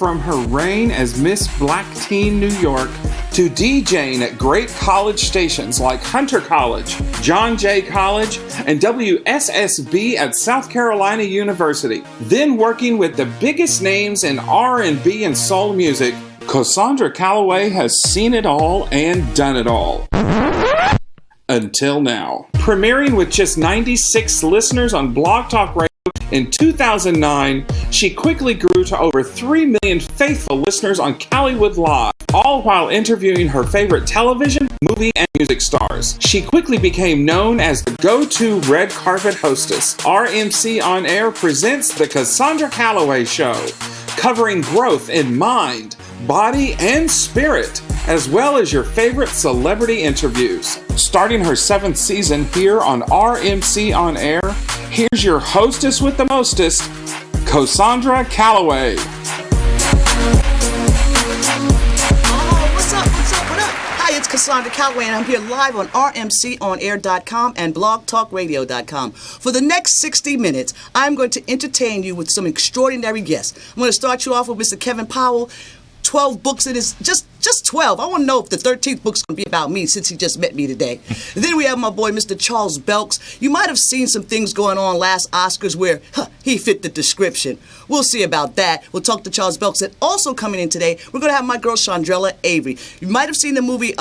from her reign as Miss Black Teen New York to DJing at great college stations like Hunter College, John Jay College, and WSSB at South Carolina University. Then working with the biggest names in R&B and soul music, Cosandra Calloway has seen it all and done it all. Until now. Premiering with just 96 listeners on Blog Talk Radio in 2009, she quickly grew to over 3 million faithful listeners on Calloway Live, all while interviewing her favorite television, movie, and music stars. She quickly became known as the go-to red carpet hostess. RMC On Air presents The Cosandra Calloway Show, covering growth in mind, body, and spirit, as well as your favorite celebrity interviews. Starting her 7th season here on RMC On Air, here's your hostess with the mostest, Cosandra Calloway. What's up? What up? Hi, it's Cosandra Calloway, and I'm here live on rmconair.com and blogtalkradio.com. For the next 60 minutes, I'm going to entertain you with some extraordinary guests. I'm going to start you off with Mr. Kevin Powell. 12 books in his, just 12. I want to know if the 13th book's going to be about me since he just met me today. Then we have my boy, Mr. Charles Belks. You might have seen some things going on last Oscars where he fit the description. We'll see about that. We'll talk to Charles Belks. And also coming in today, we're going to have my girl, Chandrella Avery. You might have seen the movie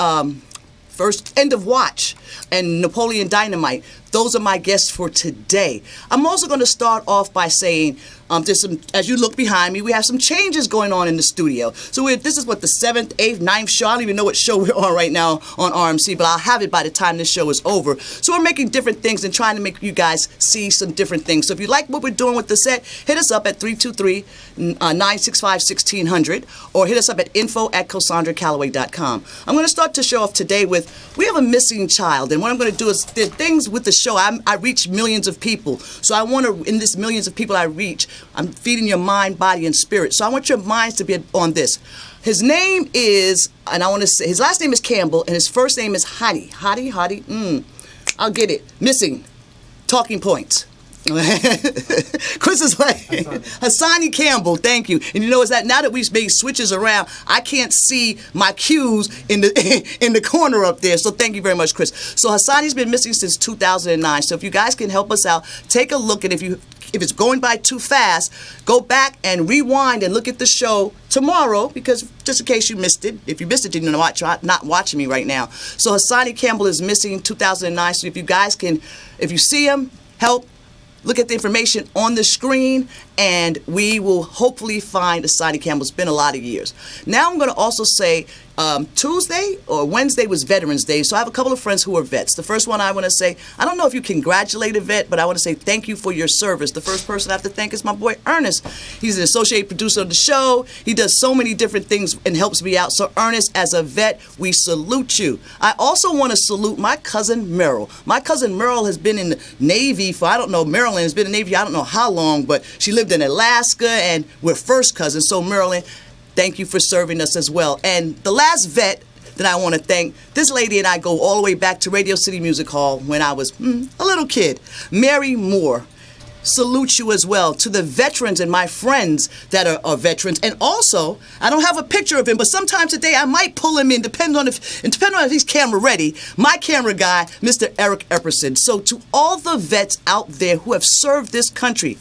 First End of Watch and Napoleon Dynamite. Those are my guests for today. I'm also going to start off by saying, there's some, as you look behind me, we have some changes going on in the studio. So this is what, the 7th, 8th, 9th show? I don't even know what show we're on right now on RMC, but I'll have it by the time this show is over. So we're making different things and trying to make you guys see some different things. So if you like what we're doing with the set, hit us up at 323-965-1600 or hit us up at info@CosandraCalloway.com. I'm going to start the show off today with, we have a missing child, and what I'm going to do is, there are things with the show. I reach millions of people. So I want to, in this millions of people I reach, I'm feeding your mind, body, and spirit. So I want your minds to be on this. His name is, and I want to say, his last name is Campbell, and his first name is Hadi. I'll get it. Missing. Talking points. Chris is like, Hassani Campbell, thank you. And you know, is that now that we've made switches around, I can't see my cues in the corner up there. So thank you very much, Chris. So Hassani's been missing since 2009. So if you guys can help us out, take a look. And if it's going by too fast, go back and rewind and look at the show tomorrow, because just in case you missed it, if you missed it, you're not watching me right now. So Hassani Campbell is missing 2009. So if you guys can, if you see him, help. Look at the information on the screen, and we will hopefully find Hassani Campbell. It's been a lot of years. Now I'm going to also say Tuesday or Wednesday was Veterans Day, so I have a couple of friends who are vets. The first one I want to say, I don't know if you congratulate a vet, but I want to say thank you for your service. The first person I have to thank is my boy Ernest. He's an associate producer of the show. He does so many different things and helps me out. So Ernest, as a vet, we salute you. I also want to salute my cousin Merrill. My cousin Merrill has been in the Navy for, I don't know, Maryland has been in the Navy, I don't know how long, but she lived in Alaska, and we're first cousins. So Maryland, thank you for serving us as well. And the last vet that I want to thank, this lady and I go all the way back to Radio City Music Hall when I was a little kid. Mary Moore, salute you as well. To the veterans and my friends that are veterans. And also, I don't have a picture of him, but sometime today I might pull him in, depending on if he's camera ready. My camera guy, Mr. Eric Epperson. So to all the vets out there who have served this country,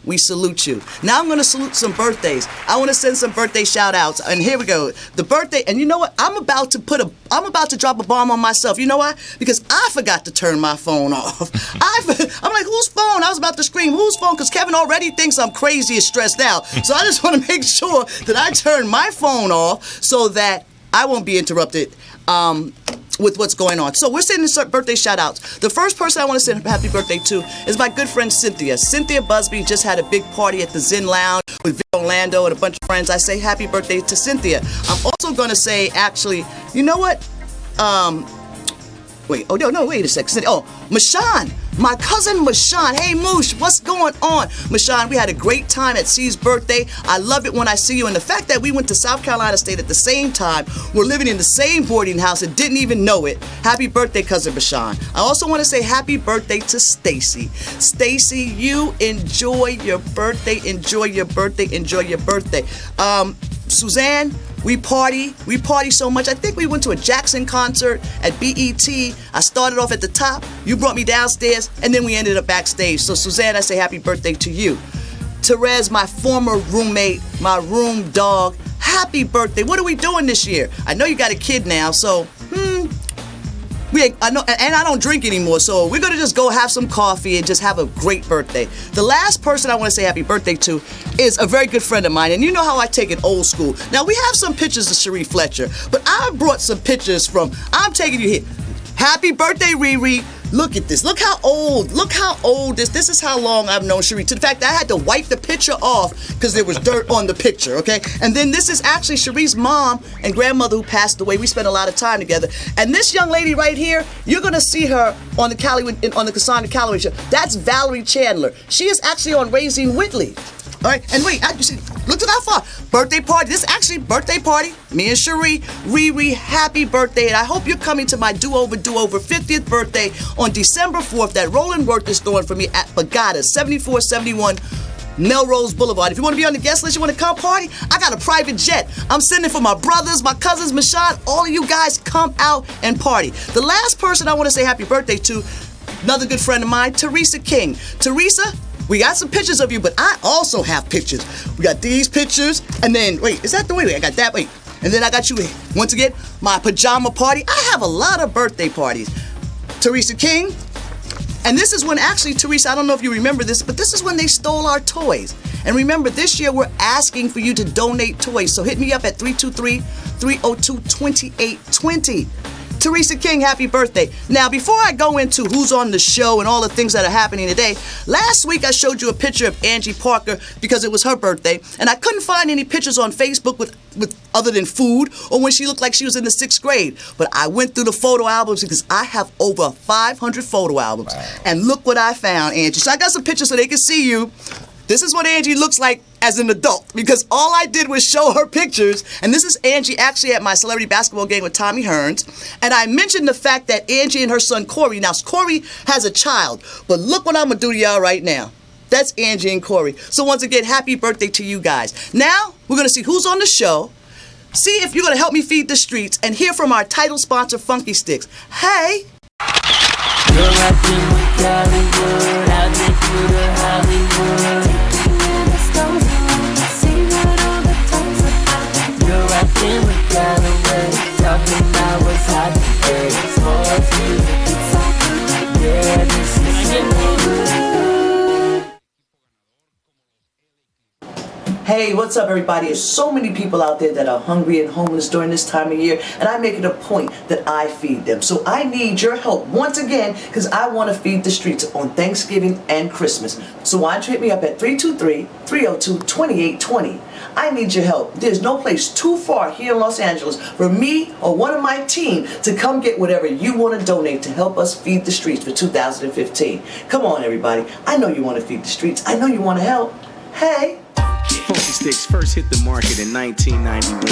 we salute you. Now I'm going to salute some birthdays. I want to send some birthday shout outs. And here we go. The birthday, and you know what? I'm about to drop a bomb on myself. You know why? Because I forgot to turn my phone off. I'm like, whose phone? I was about to scream, whose phone? Because Kevin already thinks I'm crazy and stressed out. So I just want to make sure that I turn my phone off so that I won't be interrupted with what's going on. So we're sending birthday shout-outs. The first person I want to send a happy birthday to is my good friend Cynthia. Cynthia Busby just had a big party at the Zen Lounge with Vic Orlando and a bunch of friends. I say happy birthday to Cynthia. I'm also going to say, actually, you know what? Wait a second. Oh, Mashawn, my cousin Mashawn. Hey, Moosh, what's going on? Mashawn, we had a great time at C's birthday. I love it when I see you. And the fact that we went to South Carolina State at the same time, we're living in the same boarding house and didn't even know it. Happy birthday, cousin Mashawn. I also want to say happy birthday to Stacy. Stacy, you enjoy your birthday. Enjoy your birthday. Enjoy your birthday. Suzanne, we party so much. I think we went to a Jackson concert at BET. I started off at the top, you brought me downstairs, and then we ended up backstage. So Suzanne, I say happy birthday to you. Therese, my former roommate, my room dog, happy birthday. What are we doing this year? I know you got a kid now, so I know, and I don't drink anymore, so we're gonna just go have some coffee and just have a great birthday. The last person I want to say happy birthday to is a very good friend of mine, and you know how I take it old school. Now, we have some pictures of Cherie Fletcher, but I brought some pictures from, I'm taking you here. Happy birthday, Riri. Look at this. Look how old this is how long I've known Cherie. To the fact that I had to wipe the picture off because there was dirt on the picture, okay? And then this is actually Cherie's mom and grandmother who passed away. We spent a lot of time together. And this young lady right here, you're going to see her on the Cosandra Calloway show. That's Valerie Chandler. She is actually on Raising Whitley. All right, and wait, look at how far. Birthday party. This is actually birthday party. Me and Cherie, Riri, happy birthday. And I hope you're coming to my do-over 50th birthday on December 4th. That Roland Worth is throwing for me at Bagada, 7471 Melrose Boulevard. If you want to be on the guest list, you want to come party, I got a private jet. I'm sending for my brothers, my cousins, Mashawn. All of you guys come out and party. The last person I want to say happy birthday to, another good friend of mine, Teresa King. Teresa, we got some pictures of you, but I also have pictures. We got these pictures, and then, wait, is that the way? Wait, I got that, wait. And then I got you, once again, my pajama party. I have a lot of birthday parties. Teresa King, and this is when, actually, Teresa, I don't know if you remember this, but this is when they stole our toys. And remember, this year we're asking for you to donate toys, so hit me up at 323-302-2820. Teresa King, happy birthday. Now, before I go into who's on the show and all the things that are happening today, last week I showed you a picture of Angie Parker because it was her birthday, and I couldn't find any pictures on Facebook with other than food or when she looked like she was in the 6th grade. But I went through the photo albums because I have over 500 photo albums. Wow. And look what I found, Angie. So I got some pictures so they can see you. This is what Angie looks like as an adult, because all I did was show her pictures. And this is Angie actually at my celebrity basketball game with Tommy Hearns. And I mentioned the fact that Angie and her son Corey, now Corey has a child, but look what I'm going to do to y'all right now. That's Angie and Corey. So once again, happy birthday to you guys. Now, we're going to see who's on the show, see if you're going to help me feed the streets, and hear from our title sponsor, Funky Sticks. Hey! You're rocking with Calloway, I'll take you to Hollywood. You're rocking with Calloway, talking about what's hot today. Sports music, it's all good. Yeah, this is Hey, what's up, everybody? There's so many people out there that are hungry and homeless during this time of year, and I make it a point that I feed them. So I need your help once again, because I want to feed the streets on Thanksgiving and Christmas. So why don't you hit me up at 323-302-2820. I need your help. There's no place too far here in Los Angeles for me or one of my team to come get whatever you want to donate to help us feed the streets for 2015. Come on, everybody. I know you want to feed the streets. I know you want to help. Hey! Funky Sticks first hit the market in 1991,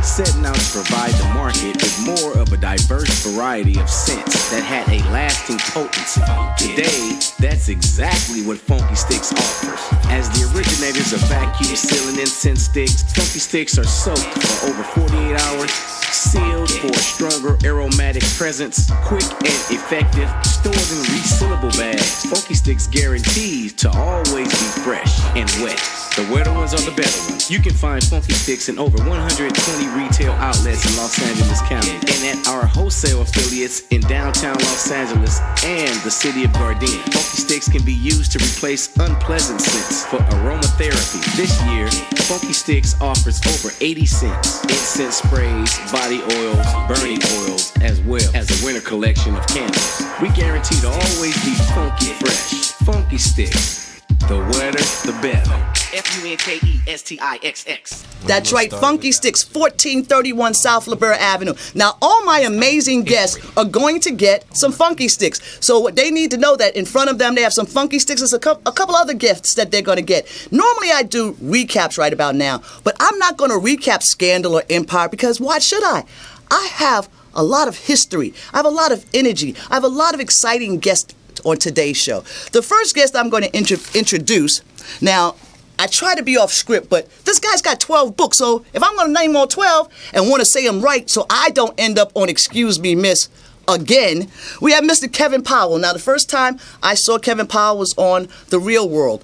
setting out to provide the market with more of a diverse variety of scents that had a lasting potency. Today, that's exactly what Funky Sticks offers. As the originators of vacuum sealing incense sticks, Funky Sticks are soaked for over 48 hours, sealed for a stronger aromatic presence, quick and effective, stored in resealable bags. Funky Sticks guarantees to always be fresh and wet. The wetter ones are the better ones. You can find Funky Sticks in over 120 retail outlets in Los Angeles County and at our wholesale affiliates in downtown Los Angeles and the city of Gardena. Funky Sticks can be used to replace unpleasant scents for aromatherapy. This year, Funky Sticks offers over 80 scents, incense sprays, body oils, burning oils, as well as a winter collection of candles. We guarantee to always be funky fresh. Funky Sticks. The wetter, the better. FUNKESTIXX. That's right, Funky Sticks, 1431 South LaBera Avenue. Now, all my amazing guests are going to get some Funky Sticks. So what they need to know that in front of them, they have some Funky Sticks. There's a couple other gifts that they're going to get. Normally, I do recaps right about now, but I'm not going to recap Scandal or Empire because why should I? I have a lot of history. I have a lot of energy. I have a lot of exciting guests on today's show. The first guest I'm going to introduce, now, I try to be off script, but this guy's got 12 books, so if I'm going to name all 12 and want to say them right so I don't end up on Excuse Me, Miss again, we have Mr. Kevin Powell. Now, the first time I saw Kevin Powell was on The Real World.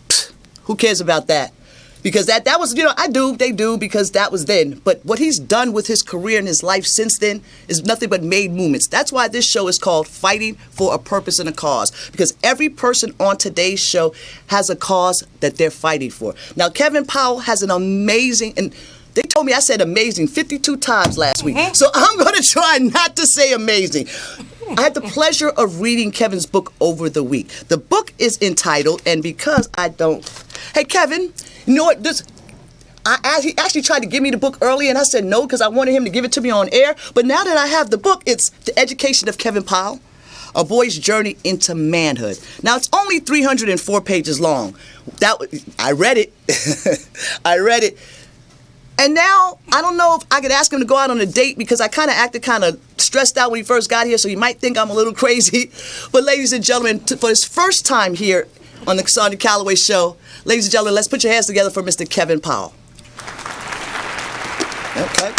Pfft, who cares about that? Because that was, they do because that was then. But what he's done with his career and his life since then is nothing but made movements. That's why this show is called Fighting for a Purpose and a Cause. Because every person on today's show has a cause that they're fighting for. Now, Kevin Powell has an amazing, and they told me I said amazing 52 times last week. So I'm going to try not to say amazing. I had the pleasure of reading Kevin's book over the week. The book is entitled, and because I don't... Hey, Kevin... You know what? He actually tried to give me the book early, and I said no because I wanted him to give it to me on air. But now that I have the book, it's The Education of Kevin Powell, A Boy's Journey into Manhood. Now, it's only 304 pages long. I read it. I read it. And now, I don't know if I could ask him to go out on a date because I kind of acted kind of stressed out when he first got here, so he might think I'm a little crazy. But ladies and gentlemen, for his first time here on the Cosandra Calloway Show, ladies and gentlemen, let's put your hands together for Mr. Kevin Powell. Okay.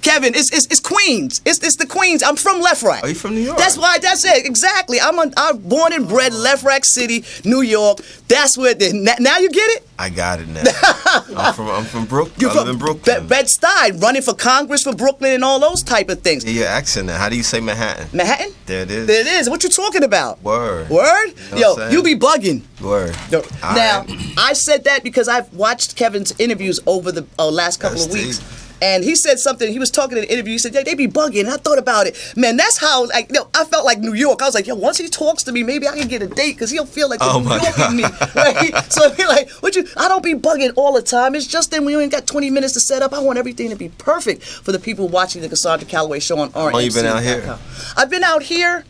Kevin, it's Queens. It's the Queens. I'm from Left Rack. Are you from New York? That's it. Exactly. I'm born and bred Left Rack City, New York. That's where. Now you get it. I got it now. I'm from Brooklyn. I live in Brooklyn. Bed-Stuy, running for Congress for Brooklyn and all those type of things. Yeah, your accent. How do you say Manhattan? Manhattan? There it is. There it is. What you talking about? Word. Word? Yo, you be bugging. Word. Now, I said that because I've watched Kevin's interviews over the last couple of weeks. Deep. And he said something, he was talking in an interview, he said, yeah, they be bugging. And I thought about it. Man, that's how, I felt like New York. I was like, yo, once he talks to me, maybe I can get a date because he'll feel like the New York in me. Right? So I'll be like, I don't be bugging all the time. It's just then we only got 20 minutes to set up. I want everything to be perfect for the people watching the Cosandra Calloway Show on RNC. How long you been out here? I've been out here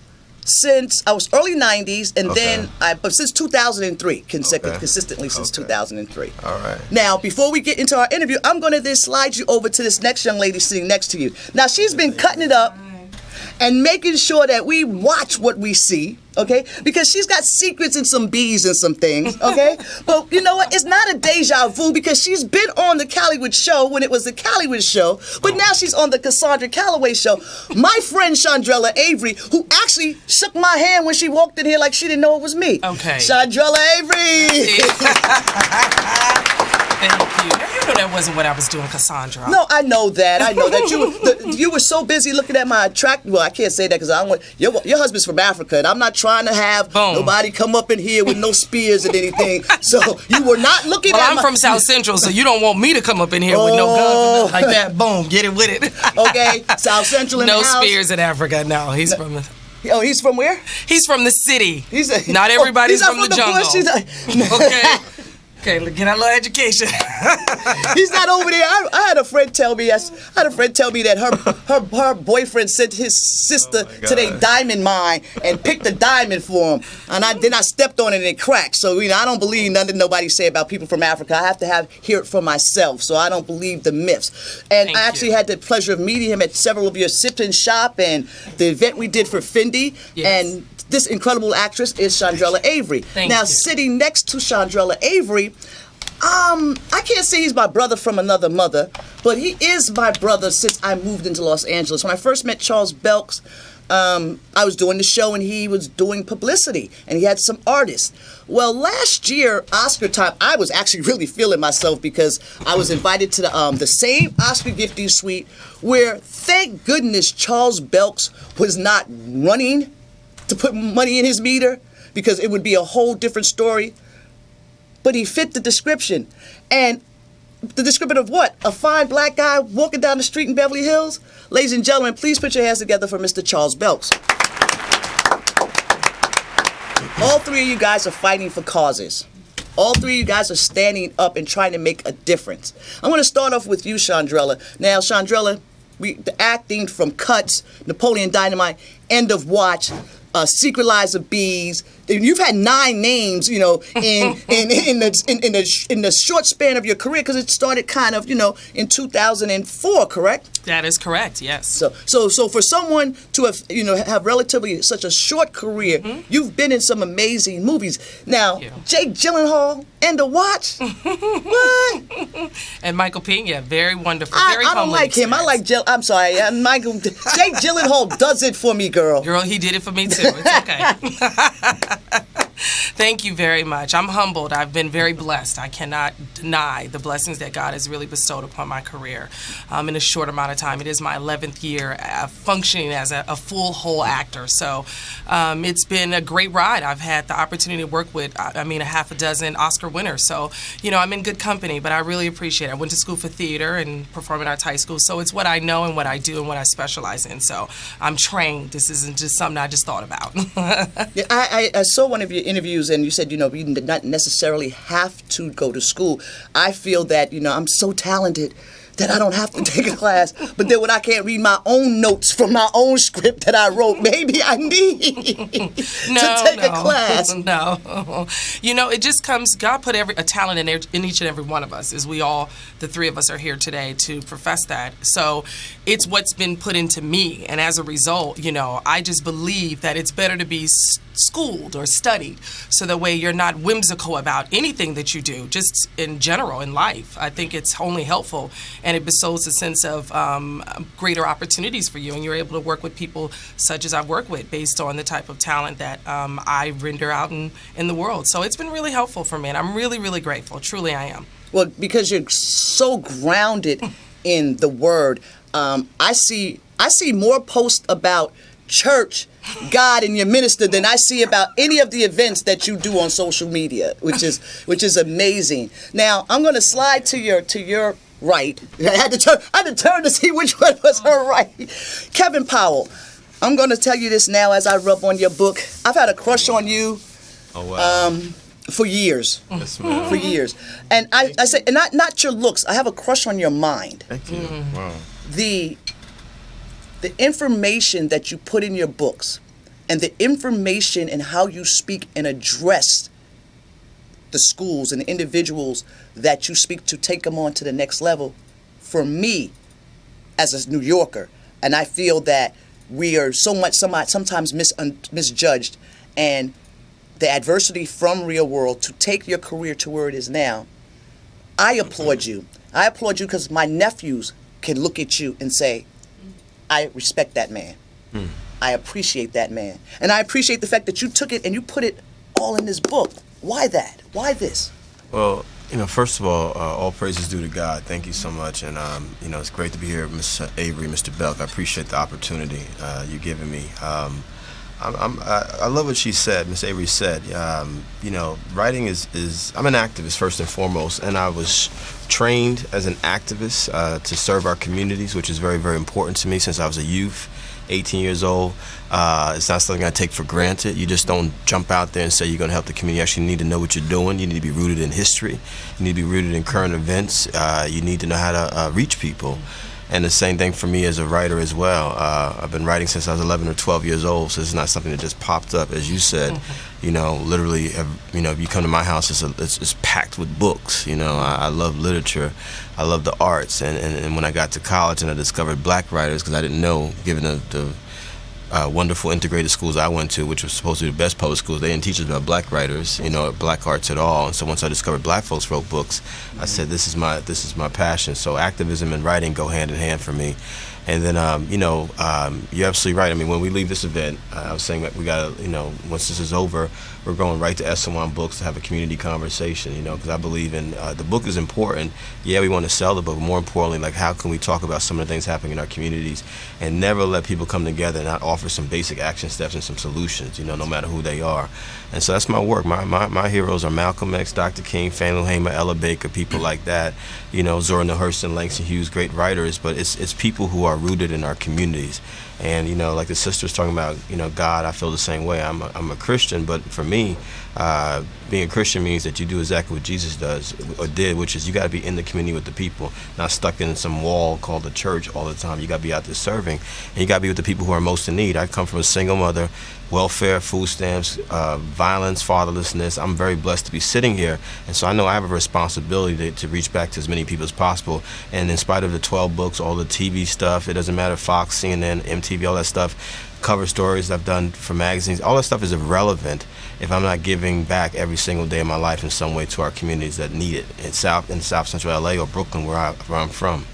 since I was early 90s, and then but since 2003, consistently since 2003. All right. Now, before we get into our interview, I'm going to then slide you over to this next young lady sitting next to you. Now, she's been cutting it up and making sure that we watch what we see, okay? Because she's got secrets and some bees and some things, okay? But you know what? It's not a deja vu because she's been on the Calloway Show when it was the Calloway Show, but now she's on the Cosandra Calloway Show. My friend Chandrella Avery, who actually shook my hand when she walked in here like she didn't know it was me. Okay. Chandrella Avery! Thank you. You know that wasn't what I was doing, Cassandra. No, I know that. You were so busy looking at my track. Well, I can't say that because I don't want your husband's from Africa, and I'm not trying to have nobody come up in here with no spears and anything. So you were not looking at. I'm from South Central, so you don't want me to come up in here with no guns like that. Boom, get it with it. Okay, South Central in the house. No spears in Africa. No, he's from. Oh, he's from where? He's from the city. Not everybody's from the jungle. Okay. Okay, get our little education. He's not over there. I had a friend tell me that her boyfriend sent his sister to their diamond mine and picked a diamond for him. And then I stepped on it and it cracked. So I don't believe nothing nobody say about people from Africa. I have to hear it for myself. So I don't believe the myths. And I actually had the pleasure of meeting him at several of your sip-in shop and the event we did for Fendi. Yes. And this incredible actress is Chandrella Avery. Now, sitting next to Chandrella Avery, I can't say he's my brother from another mother, but he is my brother since I moved into Los Angeles. When I first met Charles Belks, I was doing the show and he was doing publicity, and he had some artists. Well, last year, Oscar time, I was actually really feeling myself because I was invited to the same Oscar gifting suite where, thank goodness, Charles Belks was not running to put money in his meter because it would be a whole different story. But he fit the description. And the description of what? A fine black guy walking down the street in Beverly Hills? Ladies and gentlemen, please put your hands together for Mr. Charles Belks. All three of you guys are fighting for causes. All three of you guys are standing up and trying to make a difference. I'm going to start off with you, Chandrella. Now, Chandrella, the acting from Cuts, Napoleon Dynamite, End of Watch, Secret Lives of Bees. You've had 9 names, in the short span of your career, because it started kind of, in 2004, correct? That is correct. Yes. So for someone to have, have relatively such a short career, you've been in some amazing movies. Now, Jake Gyllenhaal, End of Watch. What? And Michael Pena, very wonderful. Very I don't like him. I like I'm sorry, Michael. Jake Gyllenhaal does it for me, girl. Girl, he did it for me too. It's okay. Thank you very much. I'm humbled. I've been very blessed. I cannot deny the blessings that God has really bestowed upon my career in a short amount of time. It is my 11th year functioning as a full, whole actor. So it's been a great ride. I've had the opportunity to work with, a half a dozen Oscar winners. So, I'm in good company, but I really appreciate it. I went to school for theater and performing arts high school. So it's what I know and what I do and what I specialize in. So I'm trained. This isn't just something I just thought about. Yeah, I saw one of your interviews, and you said, you did not necessarily have to go to school. I feel that, I'm so talented that I don't have to take a class. But then when I can't read my own notes from my own script that I wrote, maybe I need to take a class. No. It just comes, God put a talent in each and every one of us, as we all, the three of us are here today to profess that. So it's what's been put into me. And as a result, I just believe that it's better to be schooled or studied, so that way you're not whimsical about anything that you do, just in general in life. I think it's only helpful, and it bestows a sense of greater opportunities for you, and you're able to work with people such as I've worked with based on the type of talent that I render out in the world. So it's been really helpful for me, and I'm really, really grateful. Truly I am. Well, because you're so grounded in the Word, I see more posts about church, God, and your minister than I see about any of the events that you do on social media, which is amazing. Now I'm going to slide to your right. I had to turn to see which one was her right. Kevin Powell, I'm going to tell you this now as I rub on your book. I've had a crush on you. Oh wow. For years. Yes, ma'am. For years. And I say, and not your looks. I have a crush on your mind. Thank you. Wow. The information that you put in your books, and the information and how you speak and address the schools and the individuals that you speak to, take them on to the next level, for me, as a New Yorker, and I feel that we are sometimes misjudged, and the adversity from real world to take your career to where it is now, I applaud you. I applaud you because my nephews can look at you and say, I respect that man. I appreciate that man. And I appreciate the fact that you took it and you put it all in this book. Why that? Why this? Well, first of all praises due to God. Thank you so much. And, it's great to be here, Ms. Avery, Mr. Belk. I appreciate the opportunity you're giving me. I love what she said, Miss Avery said. Writing is I'm an activist first and foremost, and I was trained as an activist to serve our communities, which is very, very important to me since I was a youth, 18 years old. It's not something I take for granted. You just don't jump out there and say you're going to help the community. You actually need to know what you're doing. You need to be rooted in history. You need to be rooted in current events. You need to know how to reach people. And the same thing for me as a writer as well. I've been writing since I was 11 or 12 years old, so it's not something that just popped up, as you said. Literally, if you come to my house, it's packed with books. I love literature, I love the arts, and when I got to college and I discovered black writers, because I didn't know, given the wonderful integrated schools I went to, which was supposed to be the best public schools, they didn't teach us about black writers, black arts at all. And so once I discovered black folks wrote books, I said, this is my passion. So activism and writing go hand in hand for me. And then, you're absolutely right. I mean, when we leave this event, I was saying that we got to, once this is over, we're going right to S1 Books to have a community conversation, because I believe in the book is important. Yeah, we want to sell the book, but more importantly, like how can we talk about some of the things happening in our communities and never let people come together and not offer offer some basic action steps and some solutions, no matter who they are. And so that's my work. My heroes are Malcolm X, Dr. King, Faneuil Hamer, Ella Baker, people like that, Zora Neale Hurston, Langston Hughes, great writers, but it's people who are rooted in our communities. And, like the sister was talking about, God, I feel the same way. I'm a Christian, but for me, being a Christian means that you do exactly what Jesus does or did, which is you got to be in the community with the people, not stuck in some wall called the church all the time. You got to be out there serving, and you got to be with the people who are most in need. I come from a single mother, welfare, food stamps, violence, fatherlessness. I'm very blessed to be sitting here, and so I know I have a responsibility to reach back to as many people as possible. And in spite of the 12 books, all the TV stuff, it doesn't matter, Fox, CNN, MTV, all that stuff, cover stories I've done for magazines, all that stuff is irrelevant if I'm not giving back every single day of my life in some way to our communities that need it in South Central LA or Brooklyn, where I'm from.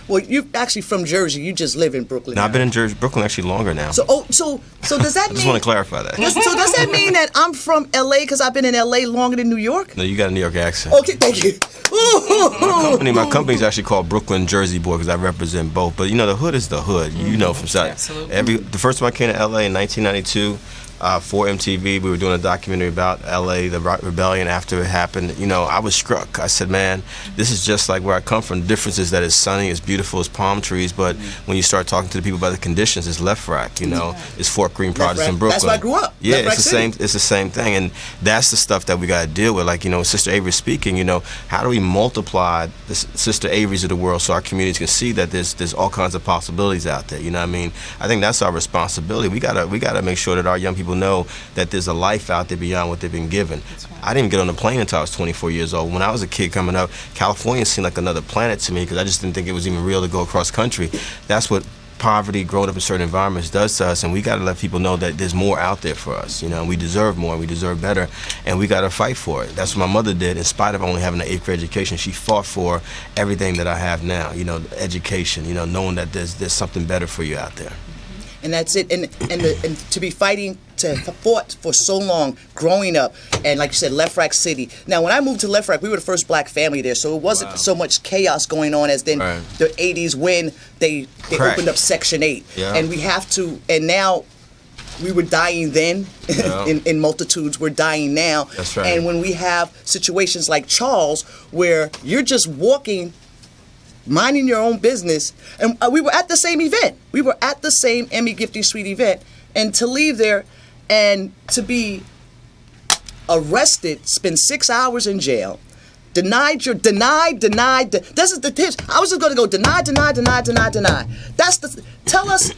Well, you're actually from Jersey. You just live in Brooklyn. No, I've been in Brooklyn actually longer now. So does that mean? I just want to clarify that. So does that mean that I'm from LA because I've been in LA longer than New York? No, you got a New York accent. Okay, thank you. My company's actually called Brooklyn Jersey Boy because I represent both. But the hood is the hood. From South. Absolutely. The first time I came to LA in 1992. For MTV, we were doing a documentary about LA, the rebellion after it happened. I was struck. I said, man, this is just like where I come from. The difference is that it's sunny, it's beautiful, it's palm trees, but when you start talking to the people about the conditions, it's Left Rack, it's Fort Greene Projects in Brooklyn. That's where I grew up. Yeah, it's the same thing, and that's the stuff that we got to deal with. Like, Sister Avery speaking, how do we multiply the Sister Averys of the world so our communities can see that there's all kinds of possibilities out there, I think that's our responsibility. We gotta make sure that our young people know that there's a life out there beyond what they've been given. Right. I didn't get on a plane until I was 24 years old. When I was a kid coming up, California seemed like another planet to me because I just didn't think it was even real to go across country. That's what poverty, growing up in certain environments does to us, and we got to let people know that there's more out there for us. We deserve more, we deserve better, and we got to fight for it. That's what my mother did. In spite of only having an 8th grade education, she fought for everything that I have now. Education. Knowing that there's something better for you out there. And that's it. And to be fighting, to fought for so long growing up, and like you said, Left Rack City. Now, when I moved to Left Rack, we were the first black family there, so it wasn't so much chaos going on as then the 80s when they opened up Section 8. Yeah. And we have to, and now we were dying then in multitudes. We're dying now. That's right. And when we have situations like Charles, where you're just walking, minding your own business, and we were at the same event. We were at the same Emmy Gifting Suite event, and to leave there and to be arrested, spend 6 hours in jail, denied. This is the tips. I was just going to go deny. That's tell us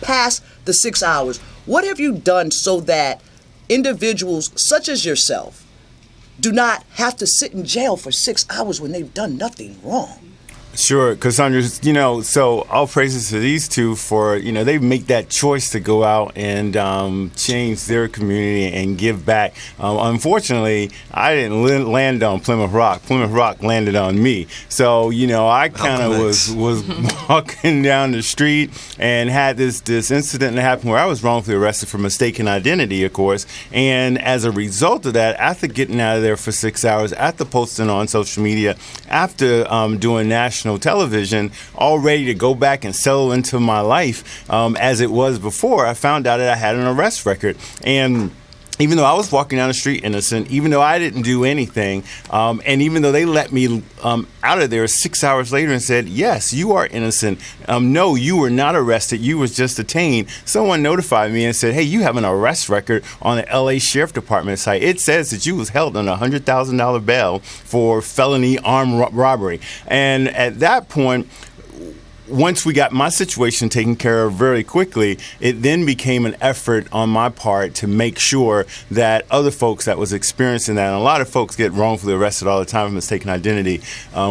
past the 6 hours. What have you done so that individuals such as yourself do not have to sit in jail for 6 hours when they've done nothing wrong? Sure, Cosandra, so all praises to these two for, they make that choice to go out and change their community and give back. Unfortunately, I didn't land on Plymouth Rock. Plymouth Rock landed on me. So, I kind of was walking down the street and had this incident that happened where I was wrongfully arrested for mistaken identity, of course. And as a result of that, after getting out of there for 6 hours, after posting on social media, after doing national television, all ready to go back and settle into my life as it was before, I found out that I had an arrest record. And even though I was walking down the street innocent, even though I didn't do anything, and even though they let me out of there 6 hours later and said, yes, you are innocent. No, you were not arrested. You was just detained. Someone notified me and said, hey, you have an arrest record on the LA Sheriff Department site. It says that you was held on a $100,000 bail for felony armed robbery. And at that point, once we got my situation taken care of very quickly, it then became an effort on my part to make sure that other folks that was experiencing that, and a lot of folks get wrongfully arrested all the time for mistaken identity,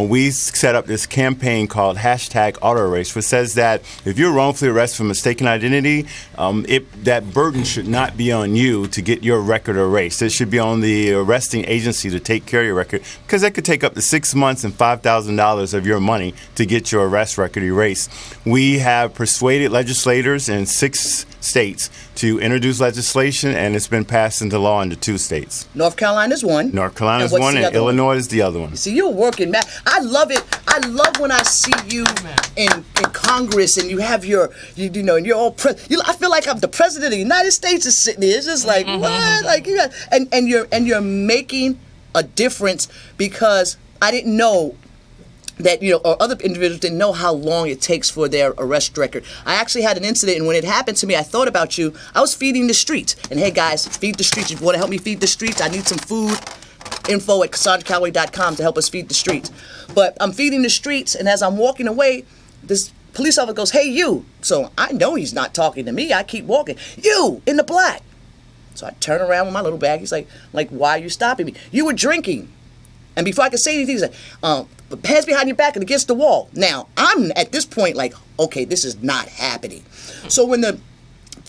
we set up this campaign called #AutoErase, which says that if you're wrongfully arrested for mistaken identity, that burden should not be on you to get your record erased. It should be on the arresting agency to take care of your record, because that could take up to 6 months and $5,000 of your money to get your arrest record erased. race. We have persuaded legislators in 6 states to introduce legislation, and it's been passed into law in the 2 states. North Carolina's one. North Carolina's what's one, the and other one? Illinois is the other one. See, you're working, man. I love it. I love when I see you in Congress and you have your, and you're all, I feel like I'm the president of the United States is sitting there. It's just like, what? Like, you got, and you're making a difference, because I didn't know that, or other individuals didn't know how long it takes for their arrest record. I actually had an incident, and when it happened to me, I thought about you. I was feeding the streets. And hey, guys, feed the streets. If you want to help me feed the streets, I need some food. Info at CosandraCalloway.com to help us feed the streets. But I'm feeding the streets, and as I'm walking away, this police officer goes, "Hey, you." So I know he's not talking to me. I keep walking. "You, in the black." So I turn around with my little bag. He's like, "Why are you stopping me?" "You were drinking." And before I could say anything, he's like, "Hands behind your back and against the wall." Now, I'm at this point like, okay, this is not happening. So when the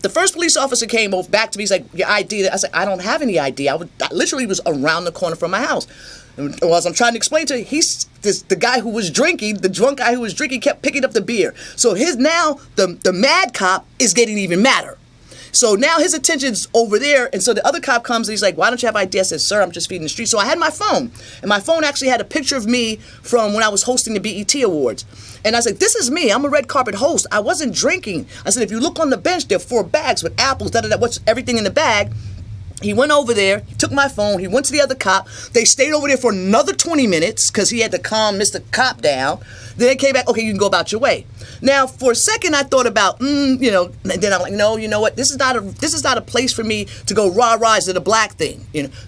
first police officer came over back to me, he's like, "Your ID?" I said, "I don't have any ID. I literally was around the corner from my house." And as I'm trying to explain to him, the guy who was drinking, the drunk guy who was drinking, kept picking up the beer. So the mad cop is getting even madder. So now his attention's over there, and so the other cop comes and he's like, "Why don't you have ID?" I said, "Sir, I'm just feeding the street." So I had my phone, and my phone actually had a picture of me from when I was hosting the BET Awards. And I was like, "This is me. I'm a red carpet host. I wasn't drinking." I said, "If you look on the bench, there are 4 bags with apples, what's everything in the bag." He went over there, he took my phone, he went to the other cop. They stayed over there for another 20 minutes because he had to calm Mr. Cop down. Then they came back, "Okay, you can go about your way." Now, for a second, I thought about, and then I'm like, no, you know what? This is not a place for me to go rah-rah to the black thing.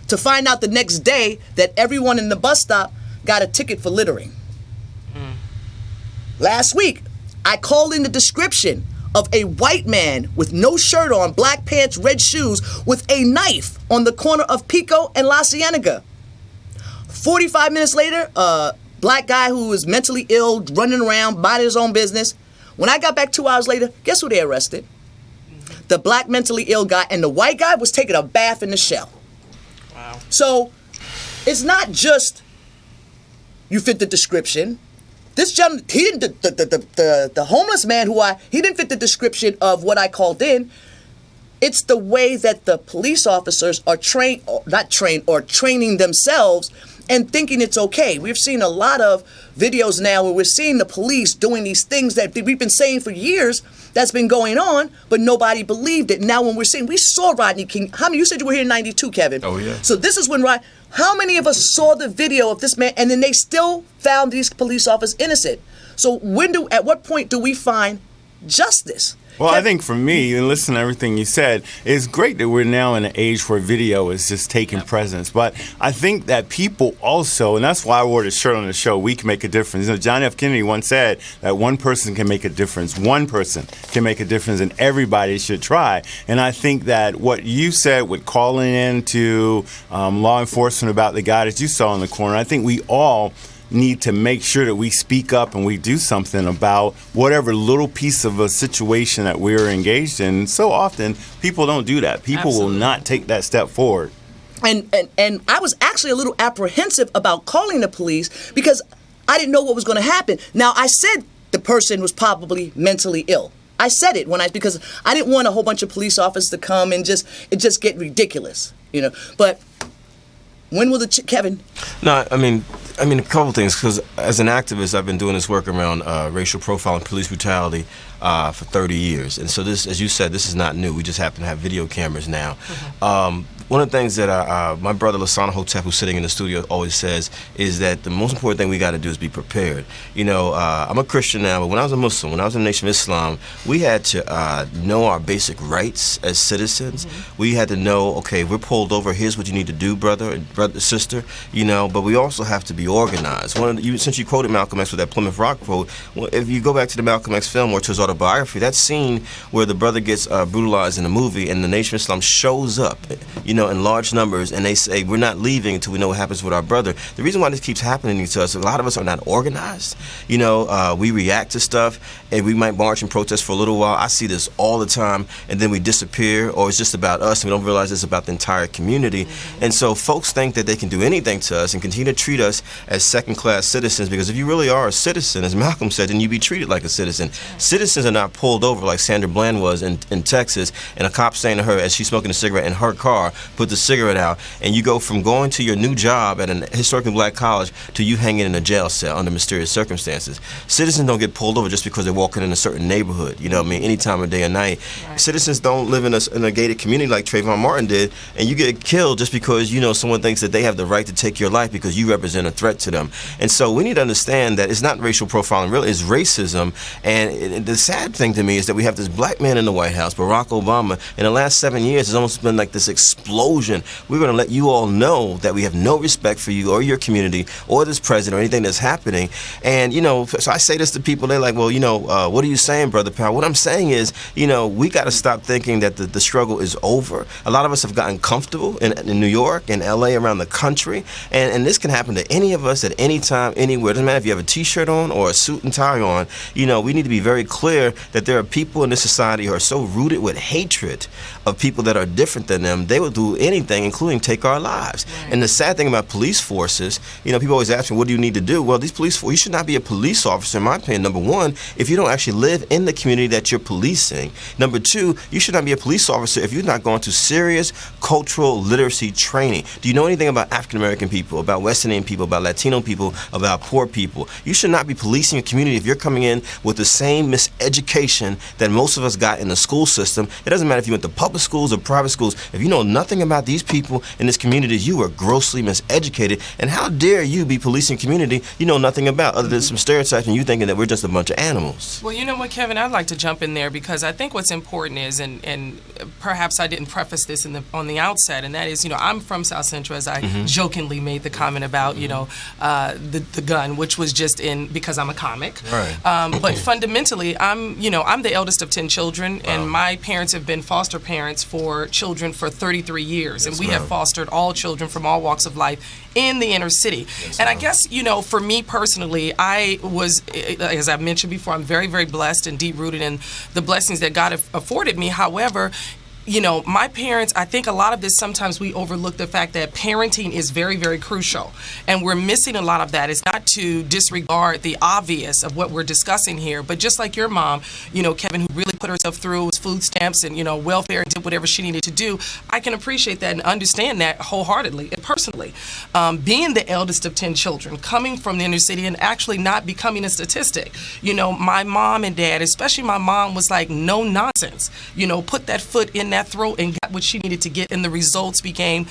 To find out the next day that everyone in the bus stop got a ticket for littering. Last week, I called in the description of a white man with no shirt on, black pants, red shoes, with a knife on the corner of Pico and La Cienega. 45 minutes later, a black guy who was mentally ill, running around, minding his own business. When I got back 2 hours later, guess who they arrested? The black mentally ill guy, and the white guy was taking a bath in the shell. Wow. So it's not just you fit the description. This gentleman, he didn't. The homeless man he didn't fit the description of what I called in. It's the way that the police officers are training themselves and thinking it's okay. We've seen a lot of videos now where we're seeing the police doing these things that we've been saying for years that's been going on, but nobody believed it. Now when we saw Rodney King. How many? You said you were here in '92, Kevin. Oh, yeah. So this is when how many of us saw the video of this man, and then they still found these police officers innocent? So at what point do we find justice? Well, I think for me, and listen to everything you said, it's great that we're now in an age where video is just taking presence. But I think that people also, and that's why I wore the shirt on the show, we can make a difference. John F. Kennedy once said that one person can make a difference. One person can make a difference, and everybody should try. And I think that what you said with calling in to law enforcement about the guy that you saw in the corner, I think we all need to make sure that we speak up and we do something about whatever little piece of a situation that we're engaged in. So often, people don't do that. People will not take that step forward. And I was actually a little apprehensive about calling the police because I didn't know what was going to happen. Now, I said the person was probably mentally ill. I said it because I didn't want a whole bunch of police officers to come and it just get ridiculous, But when will Kevin? No, I mean, a couple things, because as an activist, I've been doing this work around racial profiling, police brutality for 30 years. And so this, as you said, this is not new. We just happen to have video cameras now. One of the things that my brother Lasana Hotep, who's sitting in the studio, always says is that the most important thing we got to do is be prepared. I'm a Christian now, but when I was a Muslim, when I was in the Nation of Islam, we had to know our basic rights as citizens. We had to know, okay, we're pulled over, here's what you need to do, brother, sister, but we also have to be organized. Since you quoted Malcolm X with that Plymouth Rock quote, if you go back to the Malcolm X film or to his autobiography, that scene where the brother gets brutalized in the movie and the Nation of Islam shows up, in large numbers, and they say we're not leaving until we know what happens with our brother. The reason why this keeps happening to us, a lot of us are not organized. We react to stuff, and we might march and protest for a little while. I see this all the time, and then we disappear, or it's just about us, and we don't realize it's about the entire community. And so folks think that they can do anything to us and continue to treat us as second-class citizens, because if you really are a citizen, as Malcolm said, then you be treated like a citizen. Citizens are not pulled over like Sandra Bland was in Texas, and a cop saying to her as she's smoking a cigarette in her car, put the cigarette out, and you go from going to your new job at an historically black college to you hanging in a jail cell under mysterious circumstances. Citizens don't get pulled over just because they're walking in a certain neighborhood, any time of day or night. Right. Citizens don't live in a gated community like Trayvon Martin did, and you get killed just because, someone thinks that they have the right to take your life because you represent a threat to them. And so we need to understand that it's not racial profiling, really, it's racism. And the sad thing to me is that we have this black man in the White House, Barack Obama. In the last 7 years, it's almost been like this explosion. We're going to let you all know that we have no respect for you or your community or this president or anything that's happening. And, so I say this to people, they're like, well, what are you saying, Brother Powell? What I'm saying is, we got to stop thinking that the struggle is over. A lot of us have gotten comfortable in New York and LA, around the country, and this can happen to any of us at any time, anywhere. It doesn't matter if you have a t-shirt on or a suit and tie on. We need to be very clear that there are people in this society who are so rooted with hatred of people that are different than them, they will do anything, including take our lives. Right. And the sad thing about police forces, people always ask me, what do you need to do? Well, these police forces, you should not be a police officer, in my opinion, number one, if you don't actually live in the community that you're policing. Number two, you should not be a police officer if you're not going to serious cultural literacy training. Do you know anything about African American people, about West Indian people, about Latino people, about poor people? You should not be policing a community if you're coming in with the same miseducation that most of us got in the school system. It doesn't matter if you went to public schools or private schools. If you know nothing about these people in this community, you are grossly miseducated. And how dare you be policing a community you know nothing about, other than some stereotypes and you thinking that we're just a bunch of animals? Well, you know what, Kevin, I'd like to jump in there because I think what's important is, and perhaps I didn't preface this on the outset, and that is, I'm from South Central, as I jokingly made the comment about, the gun, which was just because I'm a comic. Right. But fundamentally, I'm the eldest of 10 children, and my parents have been foster parents for children for 33 years, and we have fostered all children from all walks of life in the inner city. And I guess, for me personally, I was, as I mentioned before, I'm very, very blessed and deep-rooted in the blessings that God afforded me. However, my parents, I think a lot of this, sometimes we overlook the fact that parenting is very, very crucial. And we're missing a lot of that. It's not to disregard the obvious of what we're discussing here, but just like your mom, Kevin, who really put herself through food stamps and, welfare and did whatever she needed to do, I can appreciate that and understand that wholeheartedly and personally. Being the eldest of 10 children, coming from the inner city and actually not becoming a statistic. My mom and dad, especially my mom, was like, no nonsense. Put that foot in that throat and got what she needed to get, and the results became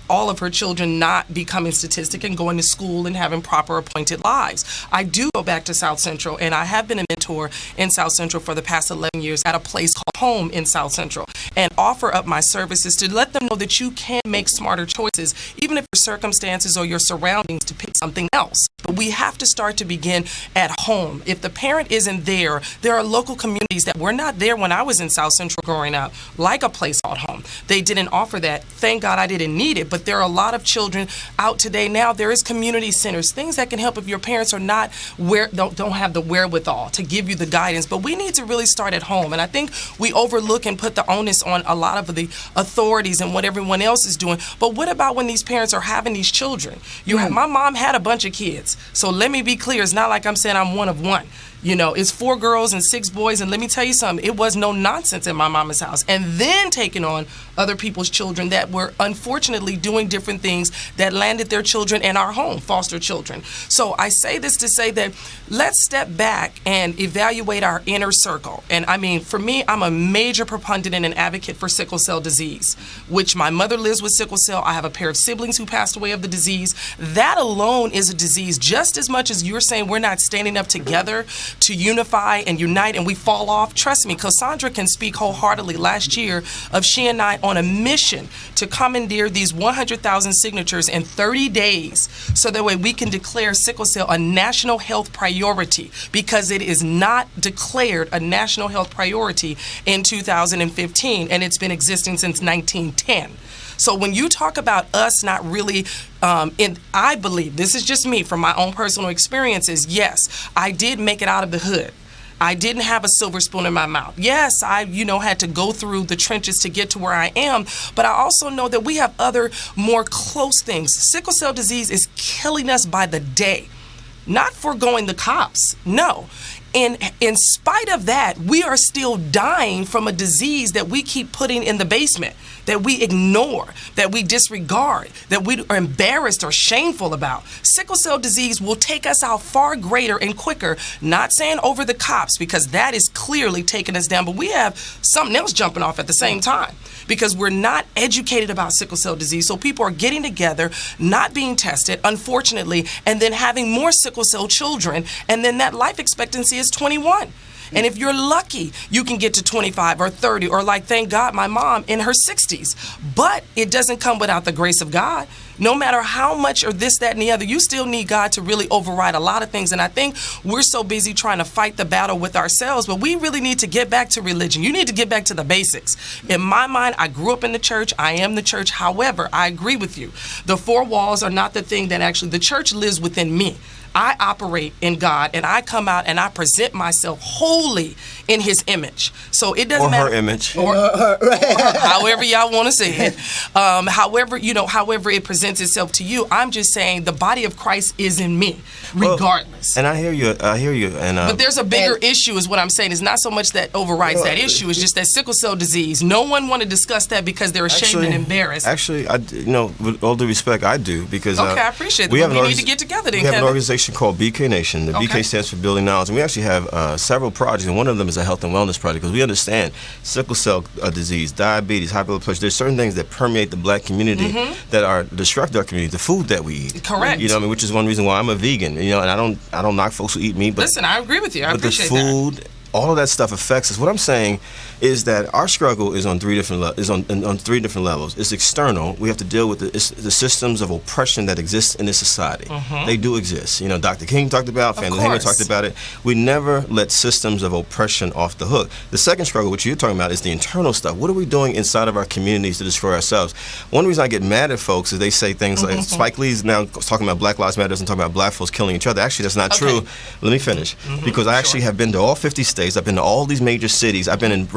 all of her children not becoming statistic and going to school and having proper appointed lives. I do go back to South Central, and I have been a mentor in South Central for the past 11 years at a place called Home in South Central, and offer up my services to let them know that you can make smarter choices, even if your circumstances or your surroundings to pick something else. But we have to start to begin at home. If the parent isn't there, there are local communities that were not there when I was in South Central growing up, like a place called Home. They didn't offer that. Thank God I didn't need it, but there are a lot of children out today now. There is community centers, things that can help if your parents are not don't have the wherewithal to give you the guidance. But we need to really start at home. And I think we overlook and put the onus on a lot of the authorities and what everyone else is doing. But what about when these parents are having these children? My mom had a bunch of kids. So let me be clear. It's not like I'm saying I'm one of one. It's 4 girls and 6 boys, and let me tell you something, it was no nonsense in my mama's house. And then taking on other people's children that were unfortunately doing different things that landed their children in our home, foster children. So I say this to say that let's step back and evaluate our inner circle. And I mean, for me, I'm a major proponent and an advocate for sickle cell disease, which my mother lives with sickle cell. I have a pair of siblings who passed away of the disease. That alone is a disease just as much as you're saying we're not standing up together to unify and unite and we fall off. Trust me, Cosandra can speak wholeheartedly last year of she and I on a mission to commandeer these 100,000 signatures in 30 days so that way we can declare sickle cell a national health priority, because it is not declared a national health priority in 2015 and it's been existing since 1910. So when you talk about us not really, I believe, this is just me from my own personal experiences, yes, I did make it out of the hood. I didn't have a silver spoon in my mouth. Yes, I, had to go through the trenches to get to where I am, but I also know that we have other more close things. Sickle cell disease is killing us by the day. Not foregoing the cops, no. And in spite of that, we are still dying from a disease that we keep putting in the basement, that we ignore, that we disregard, that we are embarrassed or shameful about. Sickle cell disease will take us out far greater and quicker, not saying over the cops, because that is clearly taking us down, but we have something else jumping off at the same time, because we're not educated about sickle cell disease. So people are getting together, not being tested, unfortunately, and then having more sickle cell children, and then that life expectancy is 21. And if you're lucky, you can get to 25 or 30, or like, thank God, my mom in her 60s. But it doesn't come without the grace of God. No matter how much or this, that, and the other, you still need God to really override a lot of things. And I think we're so busy trying to fight the battle with ourselves, but we really need to get back to religion. You need to get back to the basics. In my mind, I grew up in the church. I am the church. However, I agree with you. The four walls are not the thing that actually the church lives within me. I operate in God, and I come out and I present myself wholly in His image. So it doesn't matter. Or her image. Or however y'all want to say it. However it presents itself to you. I'm just saying the body of Christ is in me, regardless. And I hear you. And but there's a bigger issue, is what I'm saying. It's not so much that overrides that issue. It's just that sickle cell disease. No one want to discuss that because they're ashamed and embarrassed. Actually, with all due respect, I do, because okay, I appreciate that. We need to get together. Then we have an organization called BK Nation. The BK stands for Building Knowledge, and we actually have several projects, and one of them is a health and wellness project, because we understand sickle cell disease, diabetes, high blood pressure. There's certain things that permeate the black community that are destructive to our community. The food that we eat, correct? Which is one reason why I'm a vegan. And I don't knock folks who eat meat, but listen, I agree with you. I appreciate the food. All of that stuff affects us. What I'm saying is that our struggle is on three different levels. It's external. We have to deal with the systems of oppression that exist in this society. They do exist. Dr. King talked about, Fannie Lehman talked about it. We never let systems of oppression off the hook. The second struggle, which you're talking about, is the internal stuff. What are we doing inside of our communities to destroy ourselves? One reason I get mad at folks is they say things like, Spike Lee's now talking about Black Lives Matter, doesn't talk about black folks killing each other. Actually, that's not true. Let me finish. Because I actually have been to all 50 states. I've been to all these major cities. I've been in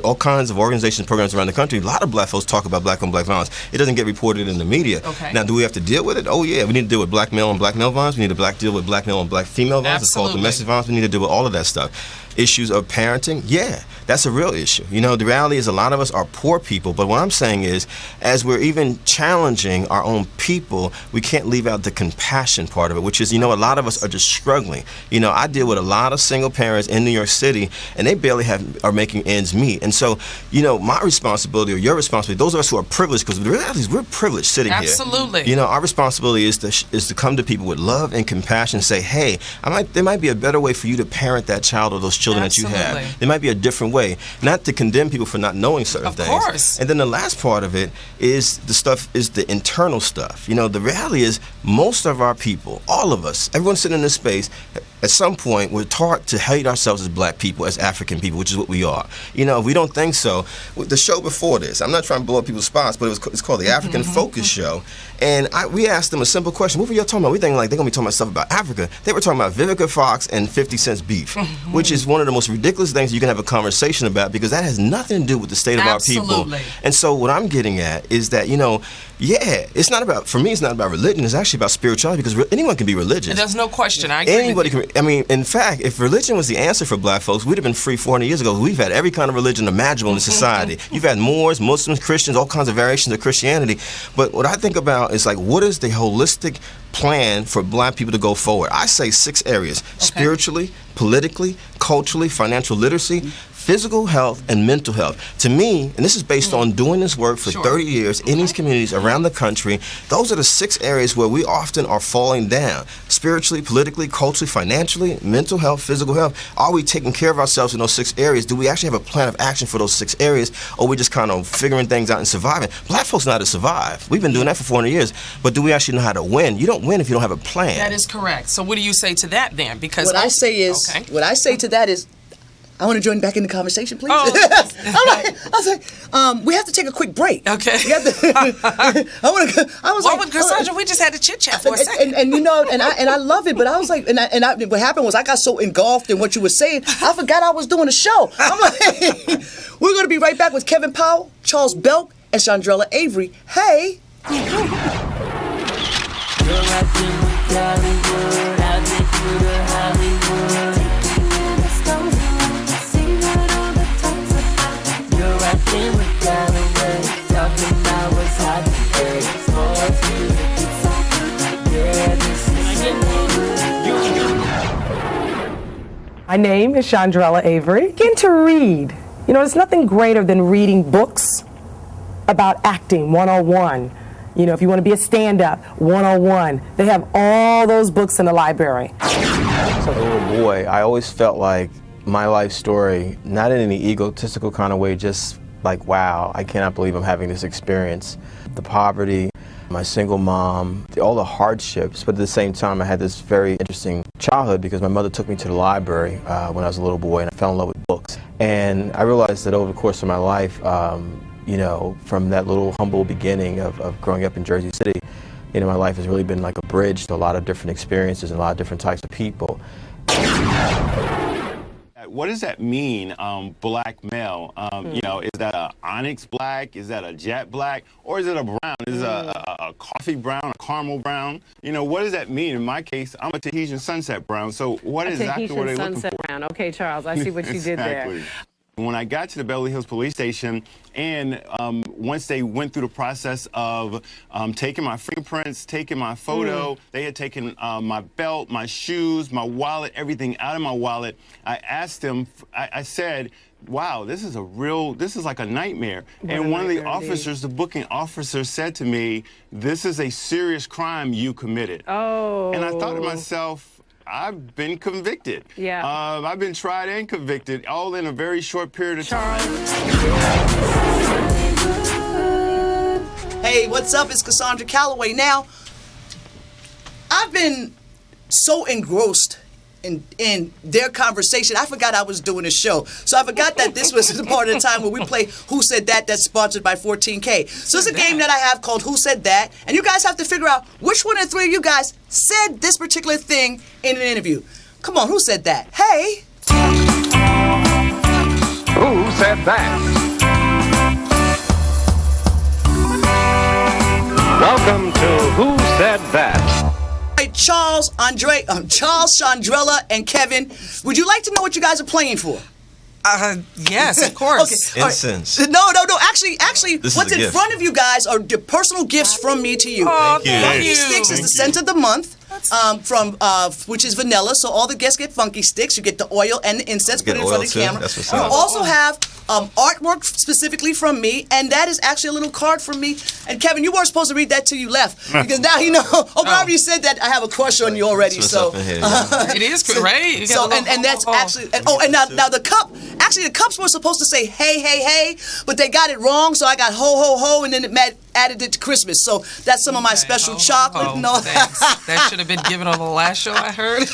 all kinds of organizations, programs around the country. A lot of black folks talk about black on black violence. It doesn't get reported in the media. Now, do we have to deal with it? Oh, yeah. We need to deal with black male on black male violence. We need to deal with black male on black female violence. It's called domestic violence. We need to deal with all of that stuff. Issues of parenting, yeah, that's a real issue. The reality is a lot of us are poor people, but what I'm saying is, as we're even challenging our own people, we can't leave out the compassion part of it, which is, a lot of us are just struggling. I deal with a lot of single parents in New York City, and they barely are making ends meet. And so, my responsibility, or your responsibility, those of us who are privileged, because the reality is we're privileged sitting here. Absolutely. Our responsibility is to come to people with love and compassion and say, hey, there might be a better way for you to parent that child or those children that you have. There might be a different way, not to condemn people for not knowing certain things. Of course. And then the last part of it is the internal stuff. The reality is most of our people, all of us, everyone sitting in this space, at some point we're taught to hate ourselves as black people, as African people, which is what we are. If we don't think so, the show before this, I'm not trying to blow up people's spots, but it's called the African Focus Show, and we asked them a simple question. What were y'all talking about? We think like they're going to be talking about stuff about Africa. They were talking about Vivica Fox and 50 Cent's beef, which is one of the most ridiculous things you can have a conversation about, because that has nothing to do with the state of our people. And so what I'm getting at is that, it's not about, for me, it's not about religion. It's actually about spirituality, because anyone can be religious. There's no question. I agree. Anybody can. In fact, if religion was the answer for black folks, we'd have been free 400 years ago. We've had every kind of religion imaginable in society. You've had Moors, Muslims, Christians, all kinds of variations of Christianity. But what I think about is like, what is the holistic plan for black people to go forward? I say 6 areas: spiritually, politically, culturally, financial literacy, physical health, and mental health. To me, and this is based on doing this work for 30 years in these communities around the country, those are the 6 areas where we often are falling down. Spiritually, politically, culturally, financially, mental health, physical health. Are we taking care of ourselves in those 6 areas? Do we actually have a plan of action for those 6 areas, or are we just kind of figuring things out and surviving? Black folks know how to survive. We've been doing that for 400 years, but do we actually know how to win? You don't win if you don't have a plan. That is correct. So what do you say to that then? Because what I say to that is, I want to join back in the conversation, please. Oh. I was like, we have to take a quick break. Okay. We have to, I was like, with Cosandra, we just had to chit chat for a second. and you know, and I love it, but I was like, what happened was I got so engulfed in what you were saying, I forgot I was doing a show. I'm like, we're going to be right back with Kevin Powell, Charles Belk, and Chandrella Avery. Hey. You're rocking with Calloway. I've been through the Hollywood. You're rocking with Calloway. Talking about what's hot today. Sports, music, it's all. Yeah, this is My name is Chandrella Avery. Begin to read. You know, there's nothing greater than reading books about acting 101. You know, if you want to be a stand-up, 101. They have all those books in the library. As a little boy, I always felt like my life story, not in any egotistical kind of way, just like, wow, I cannot believe I'm having this experience. The poverty, my single mom, all the hardships, but at the same time I had this very interesting childhood because my mother took me to the library when I was a little boy and I fell in love with books. And I realized that over the course of my life, you know, from that little humble beginning of growing up in Jersey City, you know, my life has really been like a bridge to a lot of different experiences and a lot of different types of people. What does that mean, black male? You know, is that a onyx black? Is that a jet black? Or is it a brown? Is it a coffee brown, a caramel brown? You know, what does that mean? In my case, I'm a Tahitian sunset brown. So what is exactly what they're looking for? Tahitian sunset brown. Okay, Charles, I see what you did there. When I got to the Beverly Hills Police Station, and once they went through the process of taking my fingerprints, taking my photo, they had taken my belt, my shoes, my wallet, everything out of my wallet. I asked them, I said, wow, this is like a nightmare. And one of the officers, the booking officer, said to me, this is a serious crime you committed. Oh. And I thought to myself, I've been convicted. Yeah. I've been tried and convicted, all in a very short period of time. Hey, what's up? It's Cosandra Calloway. Now, I've been so engrossed in their conversation, I forgot I was doing a show. So I forgot that this was the part of the time where we play Who Said That, that's sponsored by 14K. So it's a game that I have called Who Said That, and you guys have to figure out which one of the three of you guys said this particular thing in an interview. Come on, who said that? Hey! Who said that? Welcome to Who Said That? Charles, Chandrella, and Kevin, would you like to know what you guys are playing for? Yes, of course. Okay. Incense. No. Actually, This what's is a in gift. front of you guys are the personal gifts from me to you. Oh, Thank you. Funky Sticks is the scent of the month, which is vanilla. So all the guests get Funky Sticks. You get the oil and the incense Get put in front oil, of the too? camera. That's what's You up. also have artwork specifically from me, and that is actually a little card from me. And Kevin, you weren't supposed to read that till you left, because now you know. Barbara, you said that I have a crush on you already. That's So what's up in here, yeah. It is right. You so got a little- and that's actually and now the cup. Actually, the cups were supposed to say hey, but they got it wrong. So I got ho, and then it added it to Christmas. So that's some of my special chocolate. Oh, No, thanks. That should have been given on the last show I heard.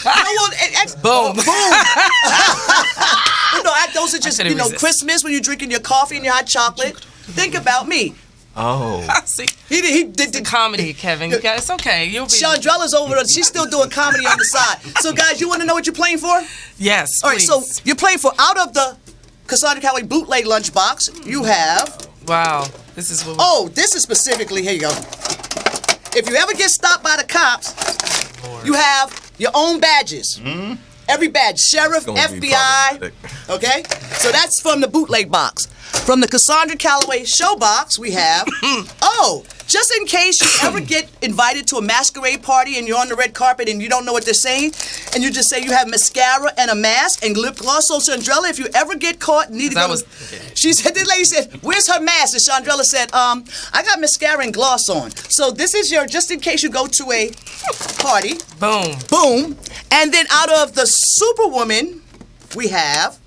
Boom. Boom. Those are just couldn't resist. Christmas when you're drinking your coffee and your hot chocolate. Think about me. Oh. See, He did the comedy, Kevin. You got, it's okay. You'll be. Chandrella's over there. She's still doing comedy on the side. So guys, you want to know what you're playing for? Yes. All right, please. so you're playing for out of the Cosandra Calloway bootleg lunchbox. You have. Wow. This is what. Oh, this is specifically. Here you go. If you ever get stopped by the cops, you have your own badges. Mm-hmm. Every badge, sheriff, It's gonna be FBI. problematic. Okay, so that's from the bootleg box. From the Cosandra Calloway show box, we have. Just in case you ever get invited to a masquerade party and you're on the red carpet and you don't know what they're saying, and you just say you have mascara and a mask and lip gloss. So Chandrella, if you ever get caught, need to go. She said, the lady said, "Where's her mask?" And Chandrella said, "I got mascara and gloss on." So this is your just in case you go to a party. Boom. Boom. And then out of the Superwoman, we have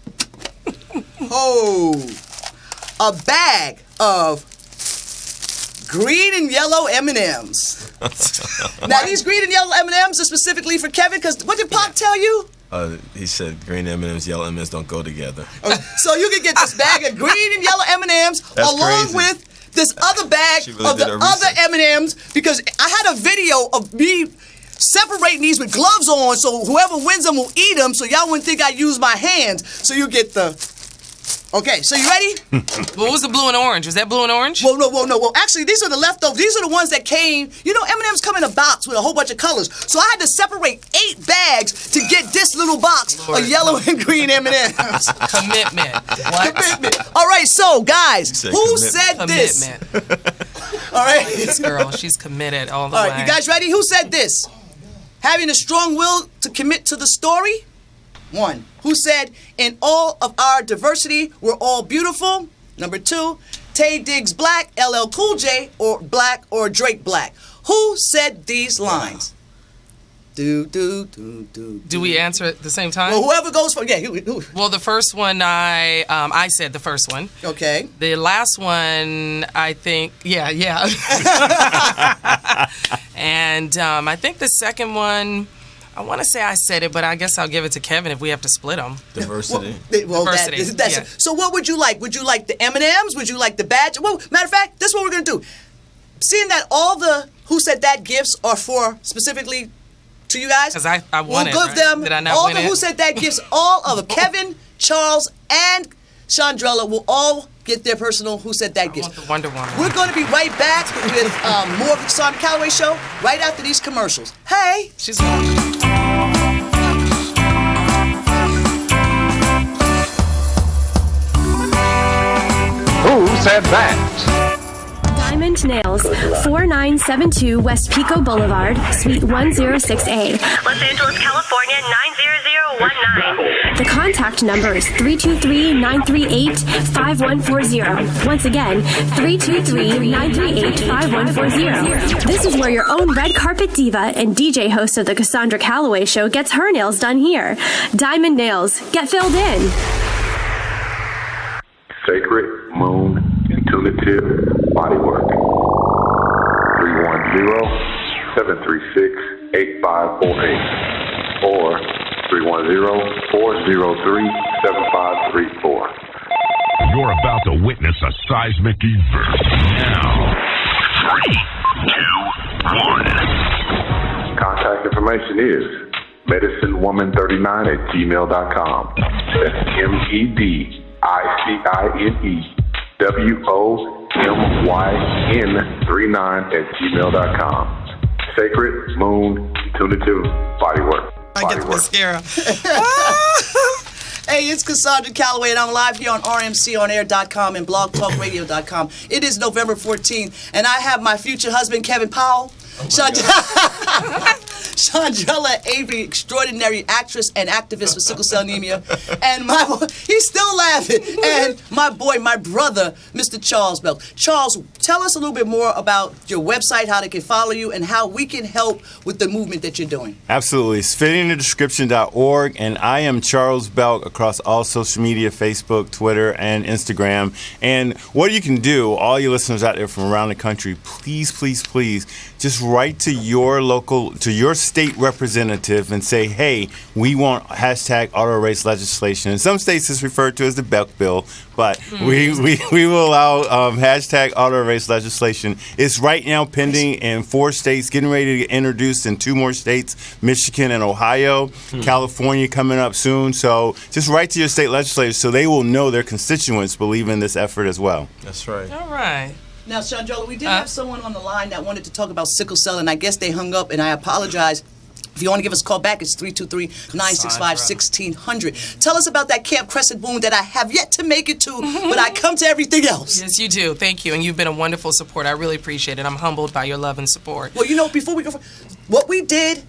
a bag of green and yellow M&Ms. Now these green and yellow M&Ms are specifically for Kevin, because what did Pop tell you? He said green M&M's, yellow M&M's don't go together. So you can get this bag of green and yellow M&M's along crazy. with this other bag She really of the did her other research. M&M's, because I had a video of me separating these with gloves on, so whoever wins them will eat them, so y'all wouldn't think I use my hands. So you get the... Okay, so you ready? What was the blue and orange? Was that blue and orange? Well, no. Well, actually, these are the leftovers. These are the ones that came. You know, M&M's come in a box with a whole bunch of colors. So I had to separate 8 bags to get this little box Lord. of yellow and green M&M's. Commitment. What? Commitment. All right, so guys, said who commitment. said this? Commitment. All right. This girl, she's committed all the All way. right, you guys ready? Who said this? Having a strong will to commit to the story. 1. Who said, in all of our diversity, we're all beautiful? Number 2, Tay Diggs Black, LL Cool J, or Black, or Drake Black. Who said these lines? Do. Do we answer at the same time? Well, whoever goes for, yeah. Who? Well, the first one, I said the first one. Okay. The last one, I think, yeah. And I think the second one, I want to say I said it, but I guess I'll give it to Kevin if we have to split them. Diversity. Well, Diversity, that's yeah. it. So what would you like? Would you like the M&Ms? Would you like the badge? Well, matter of fact, this is what we're going to do. Seeing that all the Who Said That gifts are for specifically to you guys. Because I won we'll it, give right? them Did I not all win the it? Who Said That gifts, all of them. Kevin, Charles, and Chandrella will all get their personal Who Said That I gifts. want the Wonder Woman. We're going to be right back with more of the Cosandra Calloway Show right after these commercials. Hey! She's Who said that? Diamond Nails, 4972 West Pico Boulevard, Suite 106A. Los Angeles, California, 90019. The contact number is 323-938-5140. Once again, 323-938-5140. This is where your own red carpet diva and DJ host of the Cosandra Calloway Show gets her nails done here. Diamond Nails. Get filled in. Sacred Moon Intuitive Bodywork. 310-736-8548 or 310-403-7534. You're about to witness a seismic event. Now, 3, 2, 1. Contact information is medicinewoman39@gmail.com. That's MEDICINEWOMYN39@gmail.com. Sacred Moon Intuitive Bodywork. I get the mascara. Hey, it's Cosandra Calloway, and I'm live here on rmconair.com and blogtalkradio.com. It is November 14th, and I have my future husband, Kevin Powell. Chandrella Avery, extraordinary actress and activist for sickle cell anemia. And he's still laughing. And my boy, my brother, Mr. Charles Bell. Charles, tell us a little bit more about your website, how they can follow you, and how we can help with the movement that you're doing. Absolutely. It's fittingthedescription.org, and I am Charles Belk across all social media, Facebook, Twitter, and Instagram. And what you can do, all you listeners out there from around the country, please, please, please, just write to your state representative and say, hey, we want hashtag auto race legislation. In some states it's referred to as the Belk bill, but we will allow hashtag auto race legislation. It's right now pending in 4 states, getting ready to get introduced in 2 more states, Michigan and Ohio, California coming up soon. So just write to your state legislators so they will know their constituents believe in this effort as well. That's right. all right. Now, Chandrella, we did have someone on the line that wanted to talk about sickle cell, and I guess they hung up, and I apologize. If you want to give us a call back, it's 323-965-1600. Tell us about that Camp Crescent Moon that I have yet to make it to, but I come to everything else. Yes, you do. Thank you. And you've been a wonderful support. I really appreciate it. I'm humbled by your love and support. Well, you know, before we go, what we did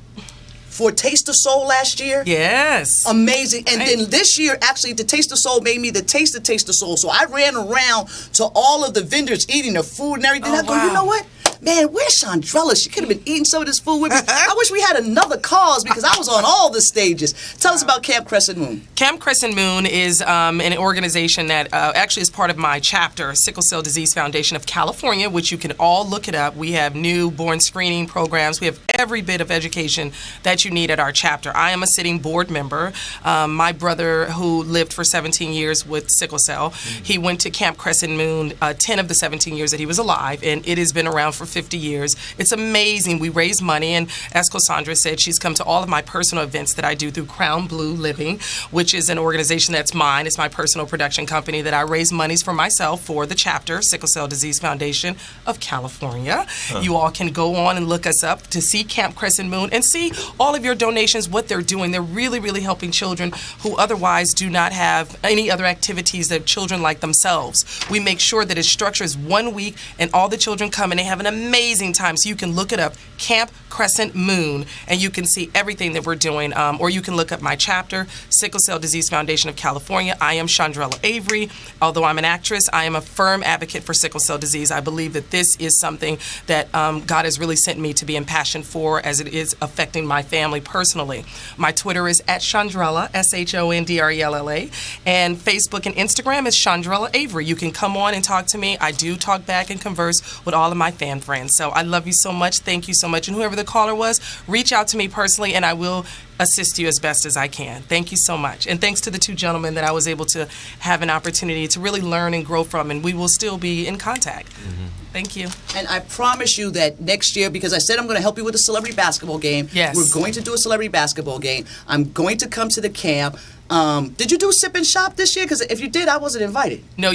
for Taste of Soul last year. Yes. Amazing. And then this year, actually, the Taste of Soul made me the Taste of Soul. So I ran around to all of the vendors eating the food and everything. I go, you know what? man, where's Chandrella? She could have been eating some of this food with me. I wish we had another cause because I was on all the stages. Tell us about Camp Crescent Moon. Camp Crescent Moon is an organization that actually is part of my chapter, Sickle Cell Disease Foundation of California, which you can all look it up. We have newborn screening programs. We have every bit of education that you need at our chapter. I am a sitting board member. My brother, who lived for 17 years with sickle cell, he went to Camp Crescent Moon 10 of the 17 years that he was alive, and it has been around for 50 years. It's amazing. We raise money, and as Cosandra said, she's come to all of my personal events that I do through Crown Blue Living, which is an organization that's mine. It's my personal production company that I raise monies for myself for the chapter, Sickle Cell Disease Foundation of California. You all can go on and look us up to see Camp Crescent Moon and see all of your donations, what they're doing. They're really, really helping children who otherwise do not have any other activities that children like themselves. We make sure that its structure is 1 week and all the children come and they have an amazing time. So you can look it up, Camp Crescent Moon, and you can see everything that we're doing. Or you can look up my chapter, Sickle Cell Disease Foundation of California. I am Chandrella Avery. Although I'm an actress, I am a firm advocate for sickle cell disease. I believe that this is something that God has really sent me to be impassioned for, as it is affecting my family personally. My Twitter is at Chandrella, SHONDRELLA, and Facebook and Instagram is Chandrella Avery. You can come on and talk to me. I do talk back and converse with all of my fan friends. So I love you so much. Thank you so much. And whoever the caller was, reach out to me personally, and I will assist you as best as I can. Thank you so much. And thanks to the two gentlemen that I was able to have an opportunity to really learn and grow from, and we will still be in contact. Thank you. And I promise you that next year, because I said I'm going to help you with a celebrity basketball game. Yes. We're going to do a celebrity basketball game. I'm going to come to the camp. Did you do Sip and Shop this year? Because if you did, I wasn't invited. No,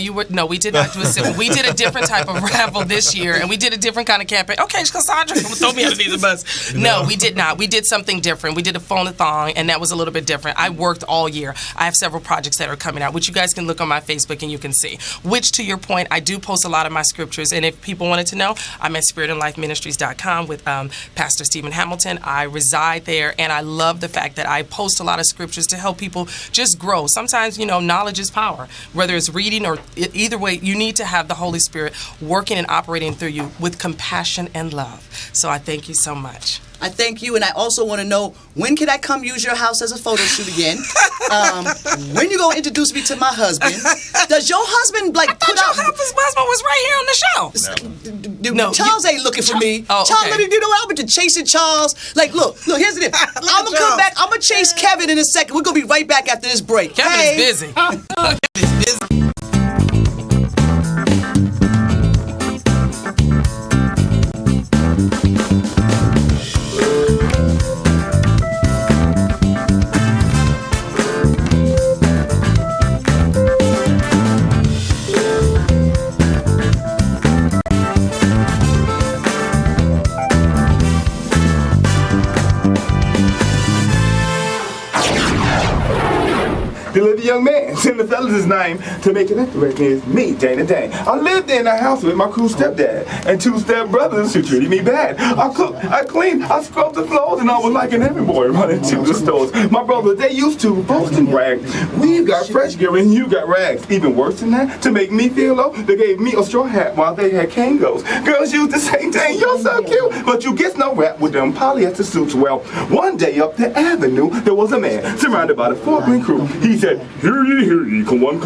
we did not do a sip. We did a different type of raffle this year, and we did a different kind of campaign. Okay, Cassandra, throw me underneath the bus. No, we did not. We did something different. We did a phone-a-thon, and that was a little bit different. I worked all year. I have several projects that are coming out, which you guys can look on my Facebook and you can see. Which, to your point, I do post a lot of my scriptures, and if people wanted to know, I'm at spiritandlifeministries.com with Pastor Stephen Hamilton. I reside there, and I love the fact that I post a lot of scriptures to help people just grow. Sometimes, knowledge is power. Whether it's reading or either way, you need to have the Holy Spirit working and operating through you with compassion and love. So I thank you so much. I thank you, and I also want to know, when can I come use your house as a photo shoot again? When you going to introduce me to my husband? Does your husband, put out... Your husband was right here on the show. No, Charles ain't looking for me. Oh, Charles, okay. I've been chasing Charles. Look, here's the deal. I'm going to come back. I'm going to chase Kevin in a second. We're going to be right back after this break. Kevin is busy. Kevin is busy. The little young man, send the fella's name to make it interesting is me, Dana Dane. I lived in a house with my cool stepdad and two stepbrothers who treated me bad. I cooked, I cleaned, I scrubbed the floors, and I was like an every boy running to the stores. My brothers, they used to boast and brag. We got fresh gear and you got rags. Even worse than that, to make me feel low, they gave me a straw hat while they had Kangos. Girls used to say, dang, you're so cute, but you get no rap with them polyester suits. Well, one day up the avenue, there was a man surrounded by the 4-green crew. He said, hear ye, come on.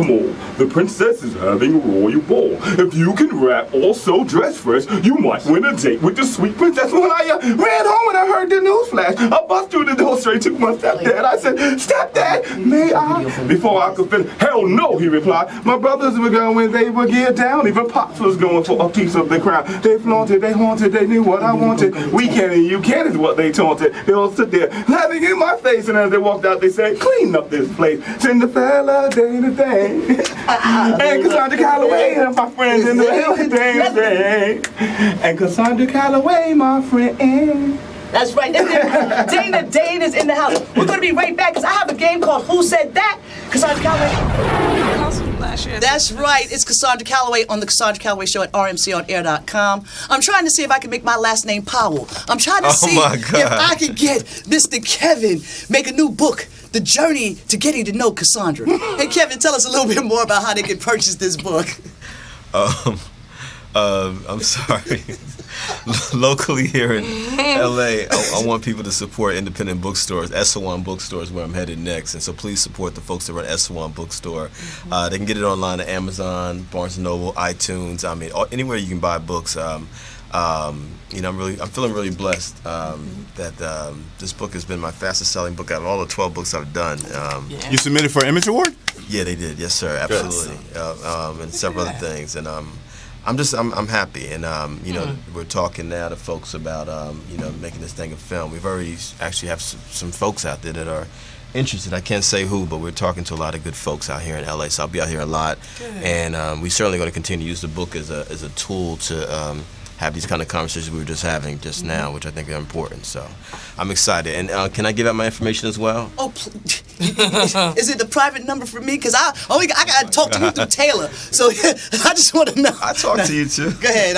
The princess is having a royal ball. If you can rap, also dress fresh, you might win a date with the sweet princess. When I ran home and I heard the news flash, I bust through the door straight to my stepdad. I said, stepdad, may I? Before I could finish, hell no, he replied. My brothers were going, they were geared down. Even Pops was going for a piece of the crown. They flaunted, they haunted, they knew what I wanted. We can and you can is what they taunted. They all stood there laughing in my face, and as they walked out, they said, clean up this place. Send the fella day to day. And Cosandra Calloway and my friends in the day. And Cosandra Calloway, my friend. That's right. Dana Dane is in the house. We're going to be right back because I have a game called Who Said That? Cosandra Calloway. That's right. It's Cosandra Calloway on the Cosandra Calloway Show at rmconair.com. I'm trying to see if I can make my last name Powell. I'm trying to see if I can get Mr. Kevin make a new book, The Journey to Getting to Know Cosandra. Hey, Kevin, tell us a little bit more about how they can purchase this book. I'm sorry. locally here in LA, I want people to support independent bookstores. Essawan Bookstore is where I'm headed next, and so please support the folks that run Essawan Bookstore. They can get it online at Amazon, Barnes & Noble, iTunes. I mean, anywhere you can buy books. You know, I'm feeling really blessed that this book has been my fastest selling book out of all the 12 books I've done. You submitted for an Image Award? Yeah, they did. Yes, sir. Absolutely. And several other things. And I'm happy. And you know, we're talking now to folks about you know, making this thing a film. We've already actually have some folks out there that are interested. I can't say who, but we're talking to a lot of good folks out here in LA. So I'll be out here a lot. Good. And we're certainly going to continue to use the book as a tool to have these kind of conversations we were just having just now, which I think are important. So I'm excited. And can I give out my information as well? Oh, is it the private number for me? Because I got to talk to you through Taylor. So I just want to know. I talk to you too. Go ahead.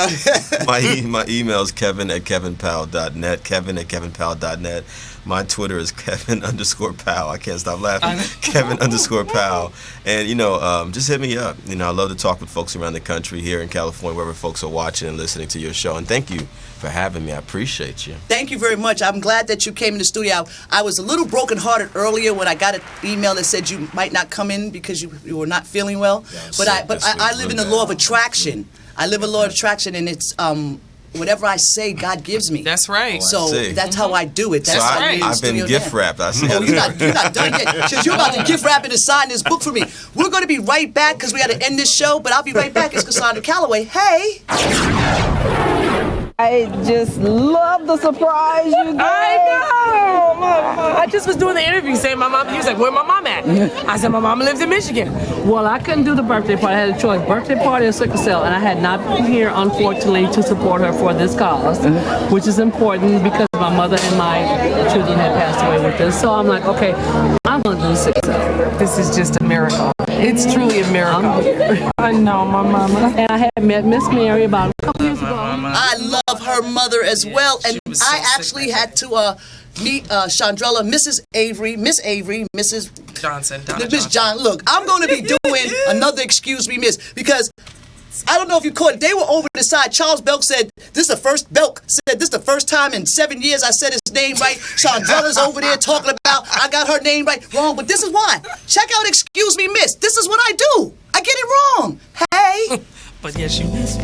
My email is kevin@kevinpowell.net, kevin@kevinpowell.net. My Twitter is Kevin_Powell. I can't stop laughing. Kevin_Powell. And, you know, just hit me up. You know, I love to talk with folks around the country, here in California, wherever folks are watching and listening to your show. And thank you for having me. I appreciate you. Thank you very much. I'm glad that you came in the studio. I was a little brokenhearted earlier when I got an email that said you might not come in because you were not feeling well. Yeah, but I live in the law of attraction. I live a law of attraction, and it's whatever I say, God gives me. That's right. So that's how I do it. That's so right. I've been gift wrapped. I see. Oh, you're not done yet. Because you're about to gift wrap it and sign this book for me. We're going to be right back because we got to end this show, but I'll be right back. It's Cosandra Calloway. Hey. I just love the surprise you gave. I know. I just was doing the interview saying my mom, he was like, where my mom at? I said, my mom lives in Michigan. Well, I couldn't do the birthday party. I had a choice, birthday party or sickle cell, and I had not been here, unfortunately, to support her for this cause, which is important because my mother and my children had passed away with this. So I'm like, okay, I'm going to do the sickle cell. This is just a miracle. It's truly a miracle. I know, my mama. And I had met Miss Mary about a couple years ago. I love her mother as well, and I actually had to meet Chandrella, Mrs. Avery, Miss Avery, Mrs. Johnson, Miss John. Look, I'm going to be doing another Excuse Me Miss, because I don't know if you caught it. They were over the side. Charles Belk said, this is the first time in 7 years I said his name right. Chandrella's over there talking about I got her name right. Wrong, but this is why. Check out Excuse Me Miss. This is what I do. I get it wrong. Hey. But yes, you miss.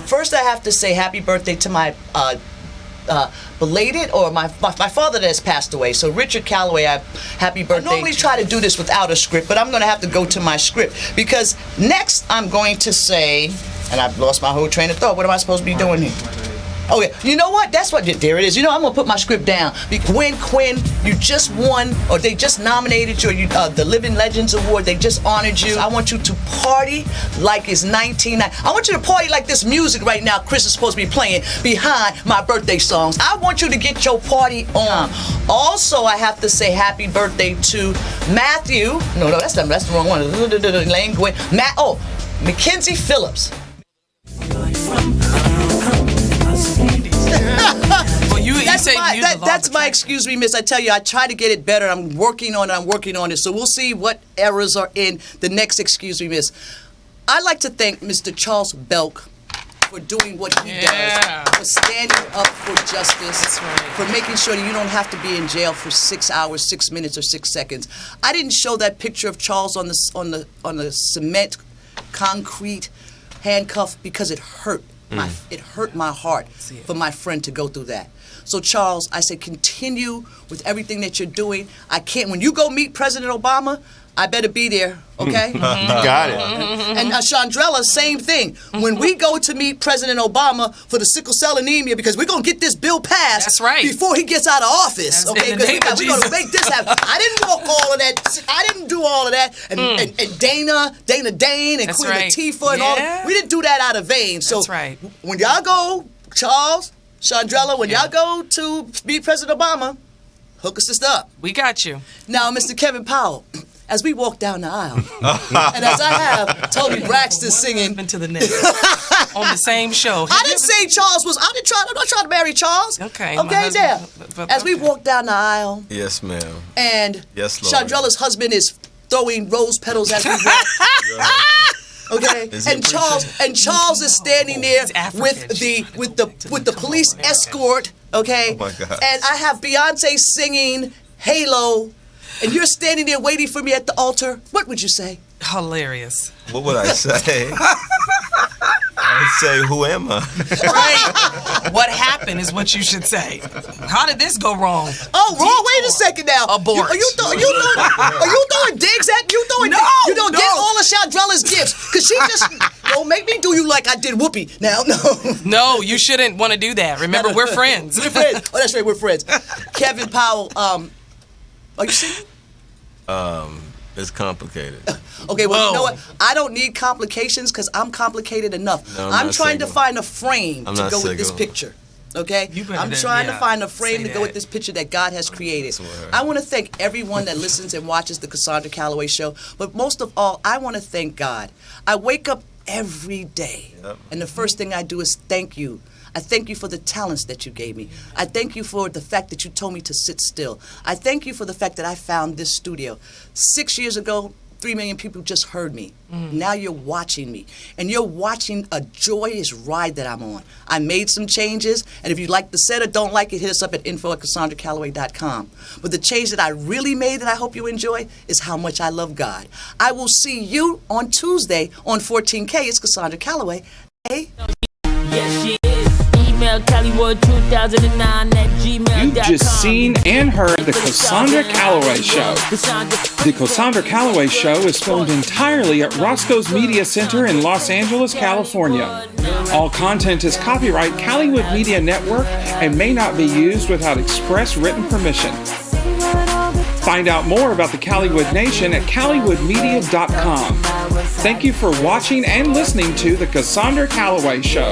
First, I have to say happy birthday to my belated, or my father that has passed away. So Richard Calloway, happy birthday. I normally try to do this without a script, but I'm going to have to go to my script, because next I'm going to say, and I've lost my whole train of thought. What am I supposed to be doing here? Oh, yeah. You know what? That's what, there it is. You know, I'm going to put my script down. When Quinn, you just won, or they just nominated you, the Living Legends Award, they just honored you. I want you to party like it's 1990. I want you to party like this music right now Chris is supposed to be playing behind my birthday songs. I want you to get your party on. Also, I have to say happy birthday to Matthew. No, that's the wrong one. Lane Gwen. Mackenzie Phillips. That's my Excuse Me Miss. I tell you, I try to get it better. I'm working on it. So we'll see what errors are in the next Excuse Me Miss. I'd like to thank Mr. Charles Belk for doing what he does, for standing up for justice, for making sure that you don't have to be in jail for 6 hours, 6 minutes, or 6 seconds. I didn't show that picture of Charles on the cement, concrete handcuff because it hurt. It hurt my heart for my friend to go through that. So Charles, I say continue with everything that you're doing. When you go meet President Obama, I better be there, okay? You got it. And Chandrella, same thing. When we go to meet President Obama for the sickle cell anemia, because we're going to get this bill passed. That's right. Before he gets out of office, okay? Because we're going to make this happen. I didn't walk all of that. I didn't do all of that. And Dana Dane, and Queen Latifah and all that. We didn't do that out of vain. So when y'all go, Charles, Chandrella, when y'all go to meet President Obama, hook us up. We got you. Now, Mr. Kevin Powell, as we walk down the aisle, and as I have Tony Braxton singing into the next on the same show. I didn't say Charles was. I'm not trying to marry Charles. Okay, there. As we walk down the aisle. Yes, ma'am. And yes, Lord. Chandrella's husband is throwing rose petals as we walk. Okay, and Charles is standing there with the police escort. Okay, oh my God. And I have Beyonce singing Halo, and you're standing there waiting for me at the altar. What would you say? Hilarious. What would I say? I'd say, who am I? Right. What happened is what you should say. How did this go wrong? Oh, wrong. Wait a second now. Abort. Are you throwing digs at you? You don't get all of Chandrella's gifts because she just don't make me do you like I did Whoopi. Now, no. No, you shouldn't want to do that. Remember, we're friends. We're friends. Oh, that's right. We're friends. Kevin Powell. Are you singing? It's complicated. Okay, well, you know what? I don't need complications because I'm complicated enough. No, I'm trying to find a frame to go with this single. picture. Okay? I'm trying to find a frame to go with this picture that God has created. I want to thank everyone that listens and watches the Cosandra Calloway Show. But most of all, I want to thank God. I wake up every day, and the first thing I do is thank you. I thank you for the talents that you gave me. I thank you for the fact that you told me to sit still. I thank you for the fact that I found this studio. 6 years ago, 3 million people just heard me. Now you're watching me. And you're watching a joyous ride that I'm on. I made some changes, and if you like the set or don't like it, hit us up at info@CossandraCalloway.com. But the change that I really made that I hope you enjoy is how much I love God. I will see you on Tuesday on 14K. It's Cosandra Calloway. Hey. Yes, she is. Email Calloway2009@gmail.com. You've just seen and heard the Cosandra Calloway Show. The Cosandra Calloway Show is filmed entirely at Roscoe's Media Center in Los Angeles, California. All content is copyright Callywood Media Network and may not be used without express written permission. Find out more about the Callywood Nation at callywoodmedia.com. Thank you for watching and listening to the Cosandra Calloway Show.